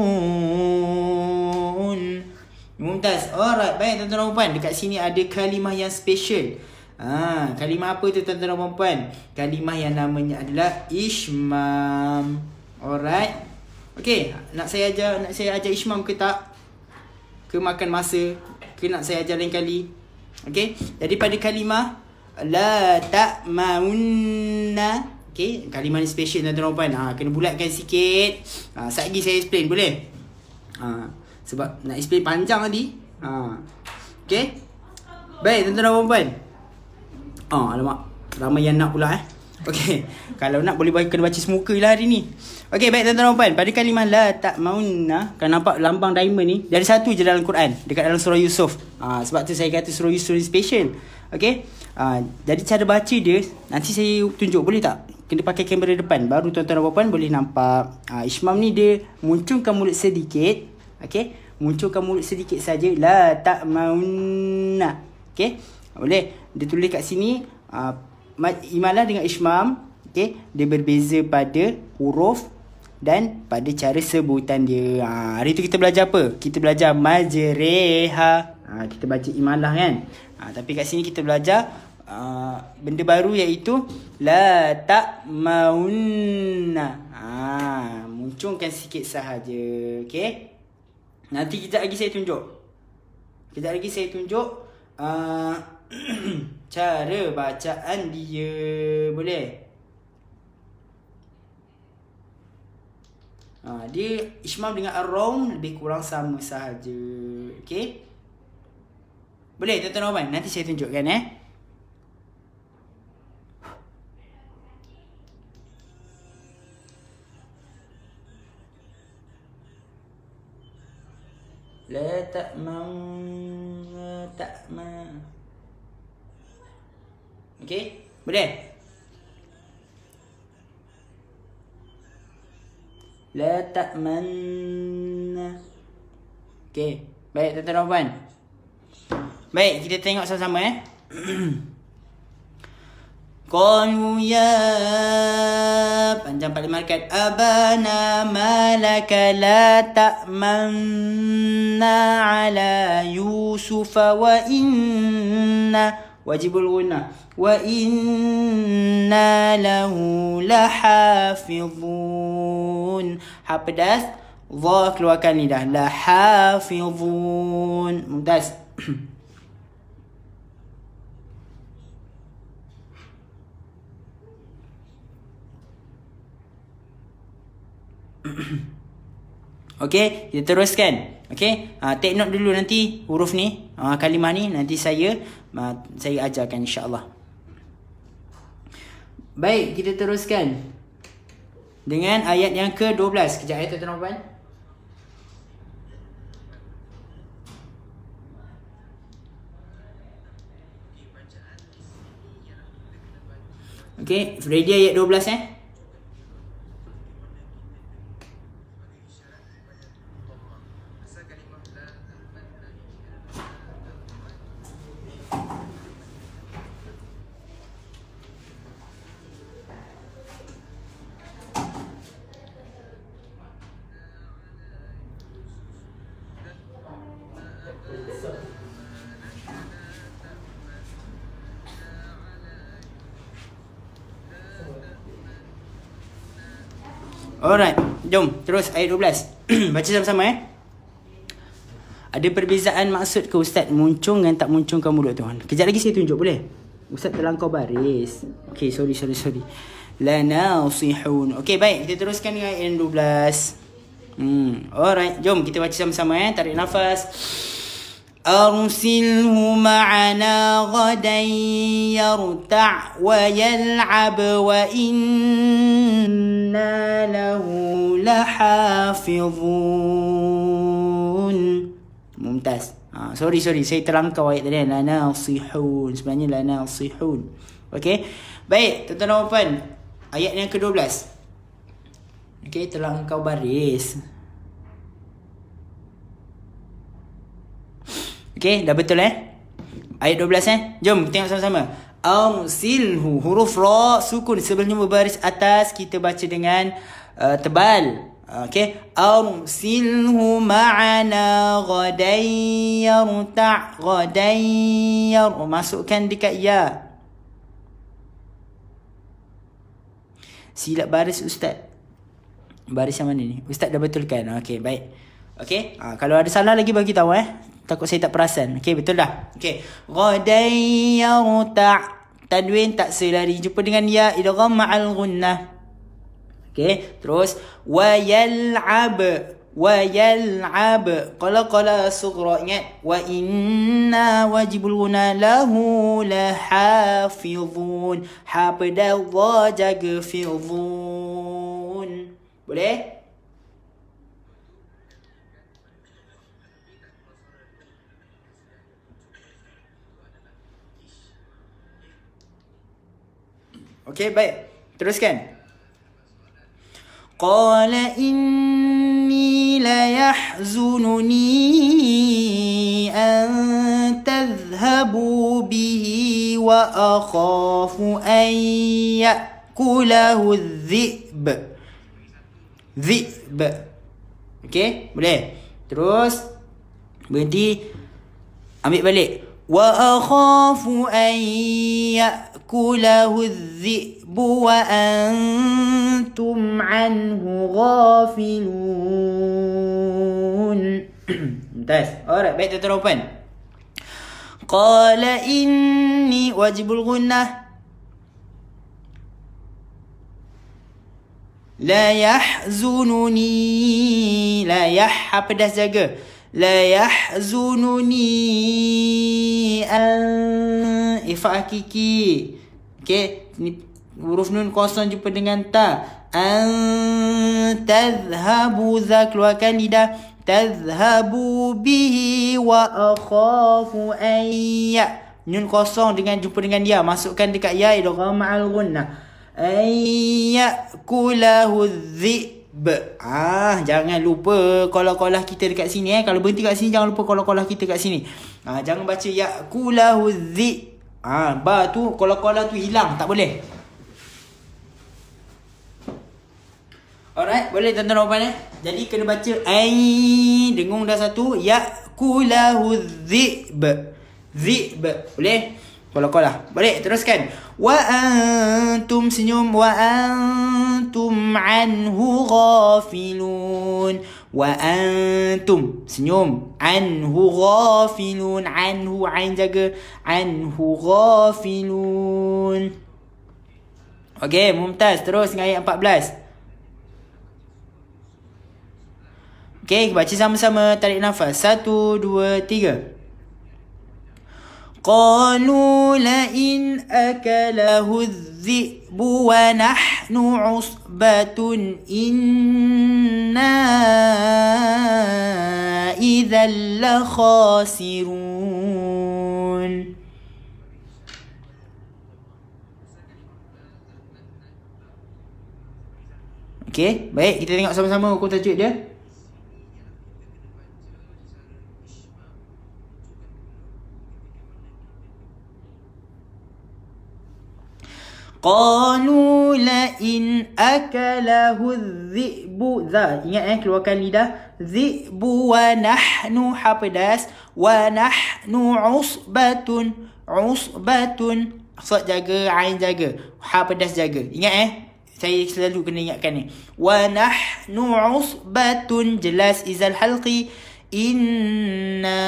Mumtaz. Alright, baik tuan-tuan dan puan. Dekat sini ada kalimah yang special. Kalimah apa tu tuan-tuan dan puan? Kalimah yang namanya adalah Ishmam. Alright. Okay, nak saya ajar Ishmam ke tak? Ke makan masa? Ke nak saya ajar lain kali? Okay, jadi pada kalimah la ta'maunna, okay, kalimah ni special tuan-tuan dan puan. Kena bulatkan sikit. Sekejap lagi saya explain, boleh? Sebab nak explain panjang tadi. Okay, baik tuan-tuan dan puan. Alamak, ramai yang nak pula Okay, kalau nak boleh kena baca semuka lah hari ni. Okay, baik tuan-tuan dan puan. Pada kalimah la ta'maunna, kan nampak lambang diamond ni, dari satu je dalam Quran, dekat dalam surah Yusuf. Sebab tu saya kata surah Yusuf ni special. Okay, jadi cara baca dia nanti saya tunjuk, boleh tak? Kena pakai kamera depan, baru tuan-tuan dan puan boleh nampak. Ishmam ni dia munculkan mulut sedikit. Okay, munculkan mulut sedikit saja. La ta'maunna. Okay, boleh. Dia tulis kat sini imalah dengan Ishmam. Okay, dia berbeza pada huruf dan pada cara sebutan dia. Hari tu kita belajar apa? Kita belajar majreha. Kita baca imalah kan. Tapi kat sini kita belajar benda baru, iaitu la ta'maunna. Munculkan sikit sahaja. Okay, nanti kejap lagi saya tunjuk. Cara bacaan dia. Boleh? Dia Ishmam dengan Ar-Rum lebih kurang sama sahaja. Okay, boleh tuan-tuan dan puan? Nanti saya tunjukkan La ta'ma. Okay, boleh? La ta'manna. Okay, baik tuan-tuan dan puan. Baik, kita tengok sama-sama Qalu ya Panjang 45 harakat. Abana malaka la ta'manna ala Yusufa wa inna wajibul ghunnah wa inna lahu lahafizun. Ha pedas, dha keluarkan lidah. Lahafizun. Mumtaz. Okey, kita teruskan. Okey, take note dulu nanti huruf ni, kalimah ni nanti saya ajarkan insya-Allah. Baik, kita teruskan dengan ayat yang ke-12. Kejap ayat tuan-tuan puan. Okey, ready ayat 12 Alright, jom terus ayat 12. Baca sama-sama Ada perbezaan maksud ke Ustaz muncung dan tak muncungkan mulut tuan? Kejap lagi saya tunjuk boleh? Ustaz terlangkau baris. Okay, sorry. La nasihun. Okay, baik, kita teruskan dengan ayat 12. Alright, jom kita baca sama-sama Tarik nafas. Arsilhu ma'ana ghadan yarta' wa yal'ab wa inna lahu lahafizun. Mumtaz. Sorry saya terlangkau ayat tadi. La nasihun. Sebenarnya la nasihun. Okey. Baik, tuan-tuan dan puan. Ayat yang ke-12. Okey, terlangkau baris. Okey, dah betul Ayat 12 Jom tengok sama-sama. Arsilhu, huruf ra sukun sebelumnya berbaris atas, kita baca dengan tebal. Okey, arsilhu ma'ana ghadan yarta' masukkan dekat ya. Silap baris Ustaz. Baris yang mana ni? Ustaz dah betulkan. Okey, baik. Okey, kalau ada salah lagi bagi tahu Takut saya tak perasan. Okey, betul dah. Okey. Ghadan yarta'. Tanwin tak selari. Jumpa dengan ya. Idgham ma'al ghunnah. Okey. Terus. Wa yal'ab. Qala sughra. Ingat. Wa inna wajibul ghunnah lahu lahafizun. Ha pada dha jaga fizun. Boleh? Okey, baik. Teruskan. Qala inni la yahzununi an tadhhabu bihi wa akhafu an ya'kulahu adh-dhi'b. Dhi'b. Okey, boleh. Terus berhenti. Ambil balik. Wa akhafu an ya'kulahu adh-dhi'bu wa antum anhu ghafilun. Mumtaz. Alright, baik tuan-tuan open. Qala inni wajibul ghunnah. La yahzununi. La yah pedas jaga. La yahzununi ifa hakiki. Okey, ni huruf nun kosong jumpa dengan ta. An tadhhabu za keluarkan lidah. Tadhhabu bihi wa akhafu an ya. Nun kosong dengan jumpa dengan ya, masukkan dekat ya idgham ma'al ghunnah. An ya'kulahu adh-dhi'b. Jangan lupa qalah-qalah kita dekat sini Kalau berhenti kat sini jangan lupa qalah-qalah kita kat sini. Jangan baca ya'kulahu adh-dhi'b. Ba tu qalah-qalah tu hilang, tak boleh. Alright, boleh tuan-tuan dan puan Jadi kena baca ai, dengung dah satu. Yakulahu dhi'b. Dhi'b. Boleh? Kolah-kolah. Boleh, teruskan. Wa antum, senyum. Wa antum anhu ghafilun. Wa antum, senyum. Anhu ghafilun. Anhu, ain jaga. Anhu ghafilun. Okey, Mumtaz. Terus dengan ayat 14. Okey, baca sama-sama. Tarik nafas. 1, 2, 3. Qalu la in akalahu adh-dhi'bu wa nahnu 'usbatun inna idzal la khasirun. Okey, baik, kita tengok sama-sama hukum tajuk dia. Qalu la in akalahu adh-dhi'bu. Ingat keluarkan lidah. Dhi'bu wa nahnu pedas. Wa nahnu 'usbatun. 'Usbatun. Sad jaga, ain jaga. Pedas jaga. Ingat saya selalu kena ingatkan ni. Wa nahnu 'usbatun. Jelas izal halqi. Inna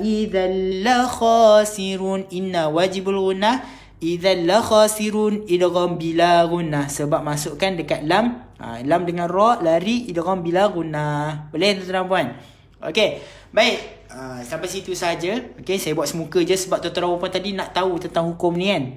idzal la khasirun. Inna wajibul gunnah. Idzal la khasirun, idgham bila gunnah. Sebab masukkan dekat lam. Lam dengan ra, lari idgham bila gunnah. Boleh tuan-tuan dan puan? Okey, baik. Sampai situ saja. Okey, saya buat semuka je sebab tuan-tuan dan puan tadi nak tahu tentang hukum ni kan.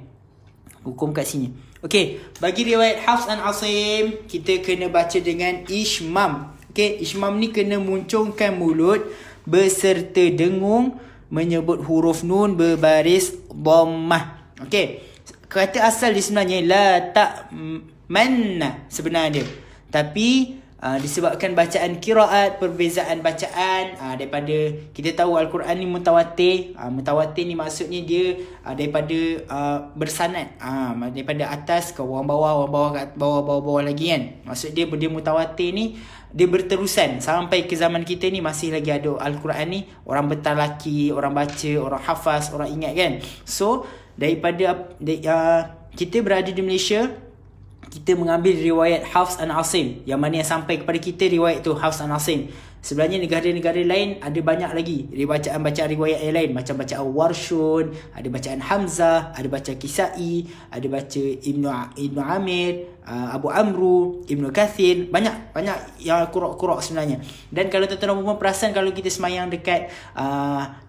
Hukum kat sini. Okey, bagi riwayat Hafs an Asim, kita kena baca dengan ishmam. Okey, ishmam ni kena muncungkan mulut beserta dengung, menyebut huruf nun berbaris dhammah. Okey, kata asal dia sebenarnya la ta'manna sebenarnya dia. Tapi disebabkan bacaan qiraat, perbezaan bacaan daripada kita tahu Al-Quran ni mutawatir. Mutawatir ni maksudnya dia daripada bersanad, daripada atas ke orang bawah ke bawah lagi kan. Maksud dia mutawatir ni dia berterusan sampai ke zaman kita ni masih lagi ada Al-Quran ni orang bertalaki, orang baca, orang hafaz, orang ingat kan. So daripada kita berada di Malaysia, kita mengambil riwayat Hafs an Asim, yang mana yang sampai kepada kita riwayat tu Hafs an Asim. Sebenarnya negara-negara lain ada banyak lagi bacaan-bacaan riwayat yang lain, macam bacaan Warshun, ada bacaan Hamzah, ada bacaan Kisai, ada baca Ibnu Amir, Abu Amru, Ibnu Kathir, banyak yang qura' sebenarnya. Dan kalau tuan-tuan perasan, kalau kita semayang dekat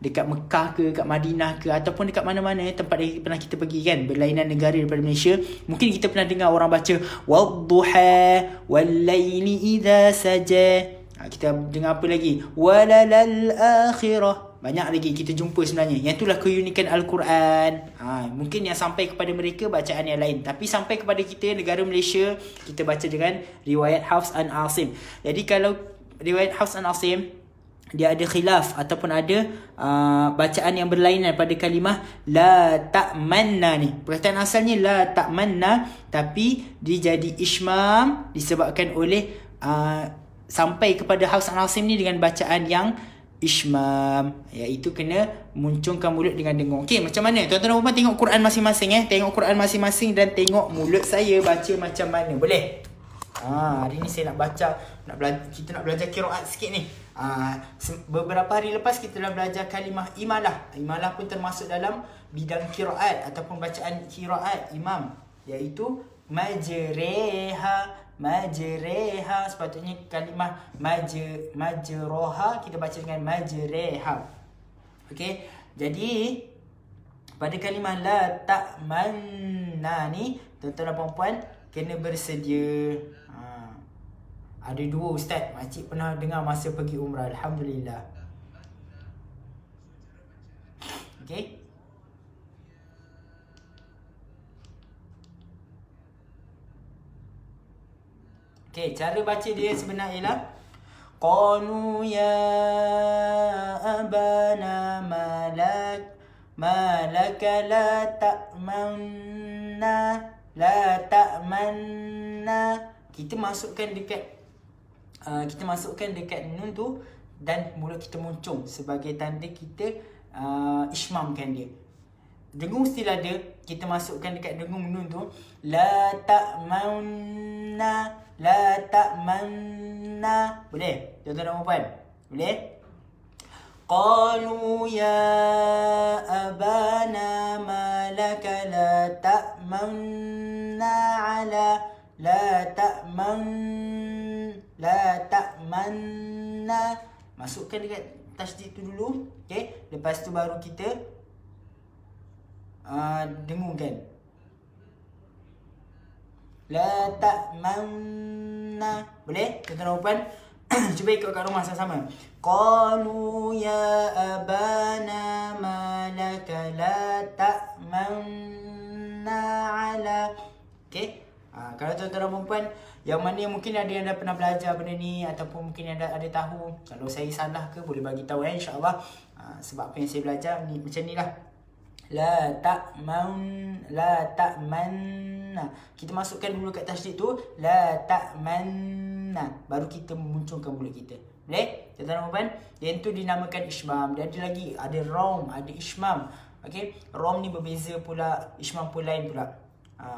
Mekah ke, kat Madinah ke, ataupun dekat mana-mana tempat yang pernah kita pergi kan, berlainan negara daripada Malaysia, mungkin kita pernah dengar orang baca wadduha wallaili idza saja. Kita dengar apa lagi? Walalal akhirah. Banyak lagi kita jumpa sebenarnya. Yang itulah keunikan Al-Quran. Mungkin yang sampai kepada mereka bacaan yang lain, tapi sampai kepada kita negara Malaysia, kita baca dengan riwayat Hafs an Asim. Jadi kalau riwayat Hafs an Asim, dia ada khilaf ataupun ada bacaan yang berlainan pada kalimah la ta'manna ni. Perkataan asalnya la ta'manna, tapi dia jadi ishmam disebabkan oleh sampai kepada Hafs an Asim ni dengan bacaan yang ishmam, iaitu kena muncungkan mulut dengan dengung. Okey, macam mana? Tuan-tuan dan puan tengok Quran masing-masing tengok Quran masing-masing dan tengok mulut saya baca macam mana. Boleh? Hari ni saya nak baca, kita nak belajar qiraat sikit ni. Beberapa hari lepas kita dah belajar kalimah imalah. Imalah pun termasuk dalam bidang qiraat ataupun bacaan qiraat imam, iaitu majreha. Sepatutnya kalimah majroha kita baca dengan majreha. Okey, jadi pada kalimah la ta'manna ni, tuan-tuan dan puan-puan kena bersedia. Ada dua ustaz, makcik pernah dengar masa pergi umrah. Alhamdulillah. Okey, cara baca dia sebenarnya ialah qalu ya abana malaka la ta'manna. kita masukkan dekat nun tu dan mulut kita muncung sebagai tanda kita ismamkan dia. Dengung still ada, kita masukkan dekat dengung nun tu, la ta'manna, la ta'manna. Boleh? Tuan-tuan dan puan? Boleh? Qalu ya abana ma laka la ta'manna ala, la ta'manna. Masukkan dekat tasdid tu dulu. Okay? Lepas tu baru kita dengungkan. La ta'manna. Boleh? Tuan-tuan dan puan? Cuba ikut kat rumah sama-sama. Qalu ya abana ma laka la ta'manna ala. Okay? Kalau tuan-tuan dan puan yang mana mungkin ada yang dah pernah belajar benda ni ataupun mungkin ada tahu, kalau saya salah ke boleh bagi tahu insya-Allah. Sebab apa yang saya belajar ni macam ni lah. La ta'manna. Kita masukkan dulu kat tasdid tu, la ta'manna. Baru kita memunculkan mulut kita. Boleh? Tuan-tuan dan puan, yang tu dinamakan ismam. Dan ada lagi, ada rom, ada ismam. Okey, rom ni berbeza pula, ismam pun lain pula.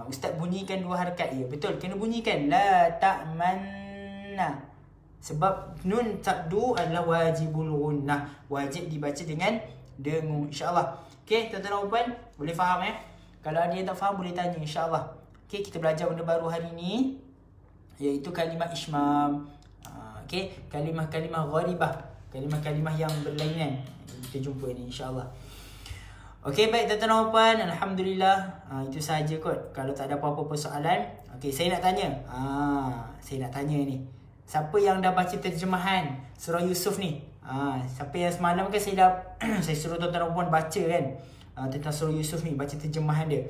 Ustaz bunyikan 2 harakat je. Betul, kena bunyikan la ta'manna. Sebab nun tabdu adalah wajibul gunnah. Wajib dibaca dengan dengung insya-Allah. Okey, tuan-tuan dan puan, boleh faham Kalau ada yang tak faham boleh tanya insya-Allah. Okey, kita belajar benda baru hari ni, iaitu kalimah ismam. Okey, kalimah-kalimah gharibah, kalimah-kalimah yang berlainan. Kita jumpa ni insya-Allah. Okey, baik tuan-tuan dan puan, alhamdulillah. Itu sahaja kot. Kalau tak ada apa-apa persoalan, okey, saya nak tanya. Saya nak tanya ni. Siapa yang dah baca terjemahan surah Yusuf ni? Siapa yang semalam kan saya dah saya suruh tuan-tuan dan puan baca kan, tentang surah Yusuf ni, baca terjemahan dia.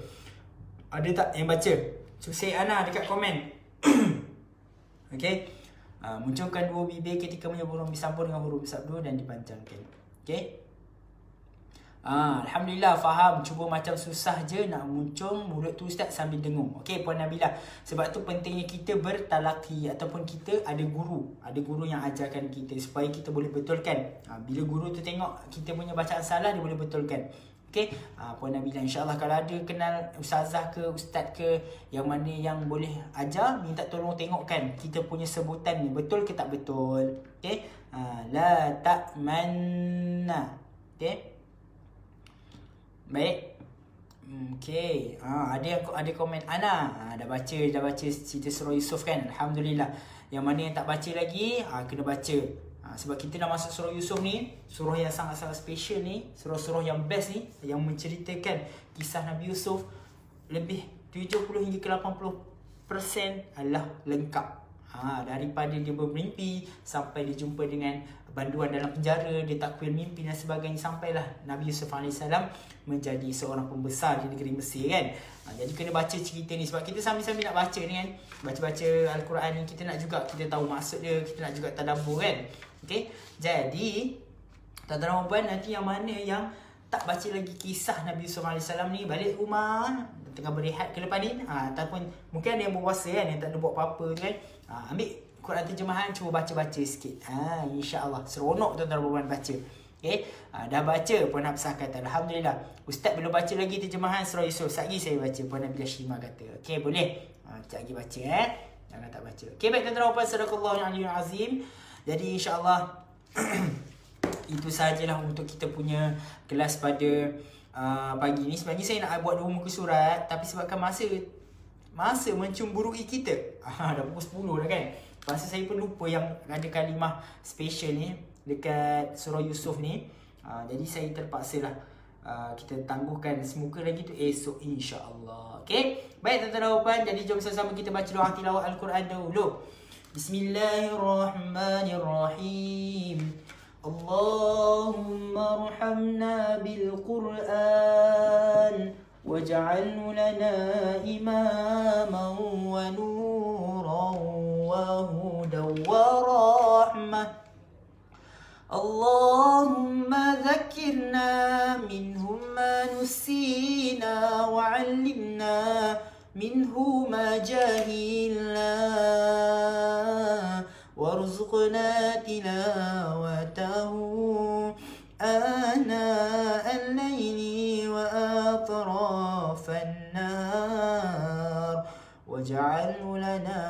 Ada tak yang baca? So say ana dekat komen. Okey. Munculkan 2 bibir ketika menyebut huruf disambung dengan huruf sabdu dan dipanjangkan. Okey. Alhamdulillah faham. Cuba macam susah je nak muncul mulut tu Ustaz sambil dengung. Okey Puan Nabila. Sebab tu pentingnya kita bertalaqi ataupun kita ada guru. Ada guru yang ajarkan kita supaya kita boleh betulkan. Bila guru tu tengok kita punya bacaan salah, dia boleh betulkan. Okey, Puan Nabila, insya-Allah kalau ada kenal ustazah ke ustaz ke yang mana yang boleh ajar, minta tolong tengokkan kita punya sebutan ni betul ke tak betul. Okey. La ta'manna. Okey. Baik. Okey. Ada komen Ana. Dah baca cerita surah Yusuf kan. Alhamdulillah. Yang mana yang tak baca lagi, kena baca. Sebab kita dah masuk surah Yusuf ni, surah yang sangat-sangat special ni, surah-surah yang best ni, yang menceritakan kisah Nabi Yusuf, lebih 70 hingga ke 80% adalah lengkap. Daripada dia bermimpi sampai dia jumpa dengan banduan dalam penjara, dia takwil mimpi dan sebagainya, sampailah Nabi Yusuf AS menjadi seorang pembesar di negeri Mesir kan. Jadi kena baca cerita ni sebab kita sambil-sambil nak baca ni kan, baca-baca Al-Quran ni, kita nak juga kita tahu maksud dia, kita nak juga tadabbur kan. Okey. Jadi tuan-tuan dan puan, nanti yang mana yang tak baca lagi kisah Nabi Yusuf AS ni, balik rumah tengah berehat ke depan ni, ataupun mungkin ada yang berpuasa kan, yang tak ada buat apa-apa kan, ambil Quran terjemahan, cuba baca-baca sikit. InsyaAllah seronok tuan-tuan dan puan baca. Okay. Dah baca Puan Hafsah kata alhamdulillah. Ustaz belum baca lagi terjemahan surah Yusuf, sekejap lagi saya baca. Puan Nabila Shima kata okey boleh, sekejap lagi baca jangan tak baca. Okey baik tuan-tuan dan puan, sadaqallahul aliyyul azim. Jadi insyaAllah itu sahajalah untuk kita punya kelas pada pagi ni. Sebenarnya saya nak buat 2 muka surat, tapi sebabkan masa mencemburui kita, dah pukul 10 dah kan. Masa saya pun lupa yang ada kalimah special ni dekat surah Yusuf ni. Jadi saya terpaksa lah kita tangguhkan semoga lagi tu esok insya-Allah. Okey. Baik tuan-tuan dan puan, jadi jom sama-sama kita baca doa tilawah Al-Quran dulu. Bismillahirrahmanirrahim. Allahumma arhamna bil Quran waj'alhu lana imaman wa nuran wa hudan wa rahmah. Allahumma dhakkirna minhu ma nusina wa 'allimna minhu ma jahilna. وارزقنا تلاوته آناء الليل وأطراف النهار واجعله لنا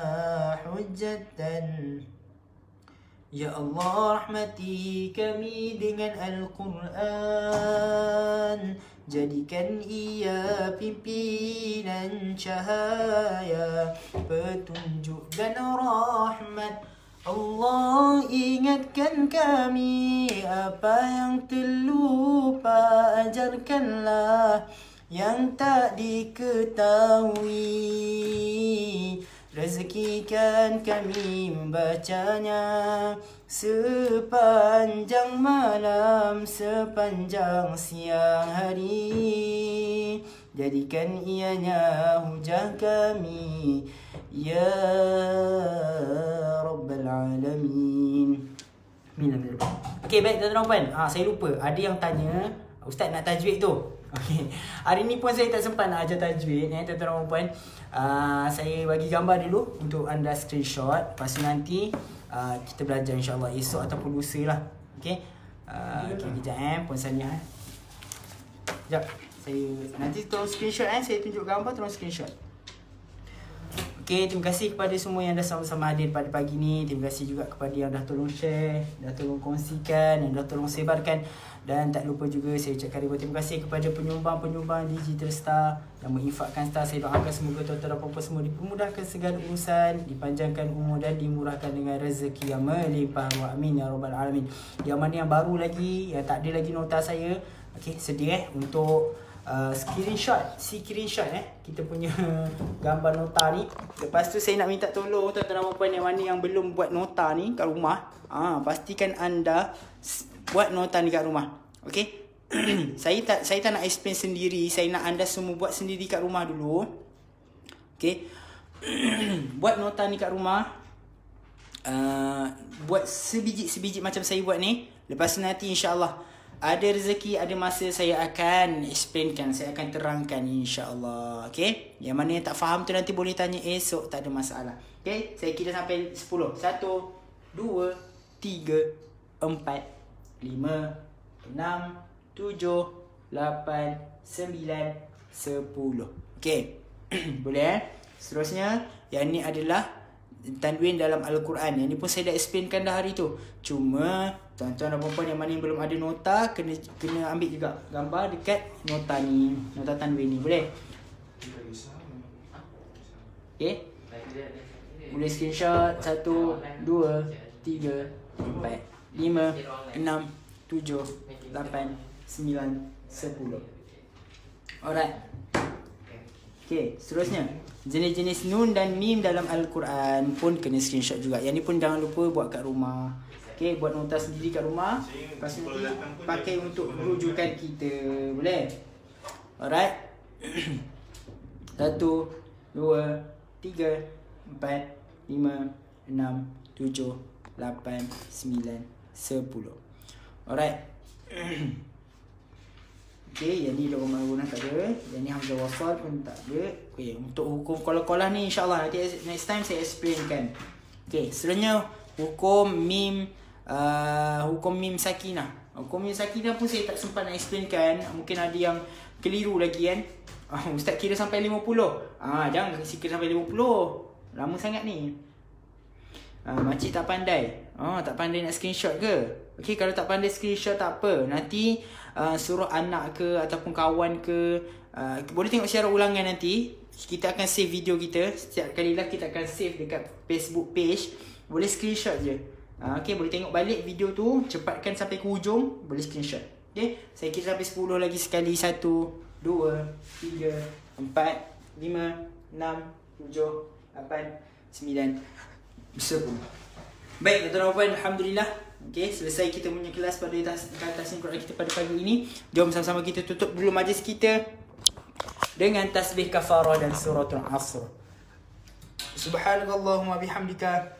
حجة. Ya Allah, rahmati kami dengan Al-Quran, jadikan ia pimpinan cahaya, petunjuk dan rahmat. Allah, ingatkan kami apa yang terlupa, ajarkanlah yang tak diketahui. Rezekikan kami membacanya sepanjang malam, sepanjang siang hari. Jadikan ianya hujah kami, ya Rabbal Alamin. Okey, baik tuan-tuan puan. Saya lupa, ada yang tanya, Ustaz nak tajwid tu. Okey. Hari ni pun saya tak sempat nak ajar tajwid tuan-tuan puan. Saya bagi gambar dulu untuk anda screenshot. Lepas tu nanti kita belajar insya-Allah esok ataupun lusa lah. Okey. Okey, kejap puan Sania. Sekejap. Saya nanti tolong screenshot saya tunjuk gambar, tolong screenshot. Okey, terima kasih kepada semua yang dah sama-sama hadir pada pagi ni. Terima kasih juga kepada yang dah tolong share, dah tolong kongsikan, yang dah tolong sebarkan. Dan tak lupa juga saya ucapkan ribuan terima kasih kepada penyumbang-penyumbang Digital Star yang menginfakkan Star. Saya doakan semoga tuan-tuan dan puan-puan semua dipermudahkan segala urusan, dipanjangkan umur dan dimurahkan dengan rezeki yang melimpah. Amin ya Rabbal Alamin. Yang mana yang baru lagi, yang tak ada lagi nota saya, okey, sedia untuk screenshot kita punya gambar nota ni. Lepas tu saya nak minta tolong tuan-tuan dan puan yang mana yang belum buat nota ni kat rumah, pastikan anda buat nota ni kat rumah. Okey. Saya tak nak explain sendiri, saya nak anda semua buat sendiri kat rumah dulu. Okey. Buat nota ni kat rumah. Buat sebiji macam saya buat ni. Lepas tu nanti insya-Allah ada rezeki, ada masa saya akan explainkan, saya akan terangkan insya-Allah. Okey? Yang mana yang tak faham tu nanti boleh tanya esok, tak ada masalah. Okey? Saya kira sampai 10. 1 2 3 4 5 6 7 8 9 10. Okey. Boleh Seterusnya, yang ni adalah tanwin dalam Al-Quran. Yang ni pun saya dah explainkan dah hari tu. Cuma tuan-tuan dan puan-puan yang mana yang belum ada nota, kena ambil juga gambar dekat nota ni, nota tanwin ni. Boleh? Okey. Boleh screenshot 1 2 3 4 5 6 7 8 9 10. Alright. Okay, seterusnya jenis-jenis nun dan mim dalam Al-Quran pun kena screenshot juga. Yang ni pun jangan lupa buat kat rumah. Okay, buat nota sendiri kat rumah. Lepas tu nanti pakai untuk rujukan kita. Boleh? Alright. 1 2 3 4 5 6 7 8 9 10. Alright. Okay, yang ni dah rumah tak ada. Yang ni Hamzah Wasal pun tak ada. Okay, untuk hukum kolah-kolah ni insyaAllah nanti next time saya explainkan. Okay, seterusnya hukum mim sakinah. Hukum mim sakinah pun saya tak sempat nak explainkan. Mungkin ada yang keliru lagi kan. Ustaz kira sampai 50. Jangan kira sampai 50. Lama sangat ni. Makcik tak pandai. Tak pandai nak screenshot ke? Okay, kalau tak pandai screenshot tak apa. Nanti suruh anak ke ataupun kawan ke, boleh tengok siaran ulangan nanti. Kita akan save video kita. Setiap kali lah kita akan save dekat Facebook page. Boleh screenshot je. Okay, boleh tengok balik video tu. Cepatkan sampai ke hujung. Boleh screenshot. Okay, saya kira sampai 10 lagi sekali. 1 2 3 4 5 6 7 8 9 10. Baik, tuan-tuan dan puan, alhamdulillah. Okay, selesai kita punya kelas pada tahsin Quran kita pada pagi ini. Jom sama-sama kita tutup dulu majlis kita dengan tasbih kafarah dan suratul Asr. Subhanallahumma bihamdika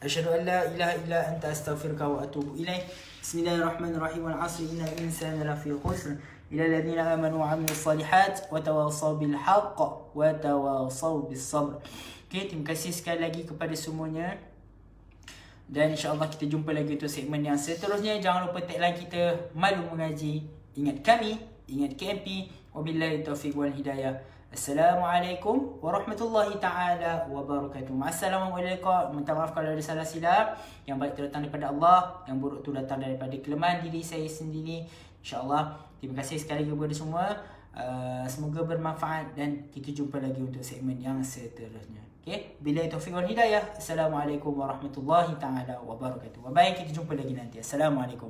asyhadu an la ilaha illa anta astaghfiruka wa atubu ilaik. Bismillahirrahmanirrahim. Wal 'asri innal insana lafi khusr illa alladhina amanu wa 'amilus solihat wa tawassaw bil haqq wa tawassaw bis sabr. Okay, terima kasih sekali lagi kepada semuanya. Dan insyaAllah kita jumpa lagi untuk segmen yang seterusnya. Jangan lupa tagline kita, Malu Mengaji. Ingat kami, ingat KMP. Wabillahi taufiq wal hidayah. Assalamualaikum warahmatullahi ta'ala wabarakatuh. Assalamualaikum. Minta maaf kalau ada salah silap. Yang baik itu datang daripada Allah, yang buruk itu datang daripada kelemahan diri saya sendiri. InsyaAllah. Terima kasih sekali kepada semua. Semoga bermanfaat dan kita jumpa lagi untuk segmen yang seterusnya. Okay? Billahi taufiq wal hidayah. Assalamualaikum warahmatullahi ta'ala wabarakatuh. Baik, kita jumpa lagi nanti. Assalamualaikum.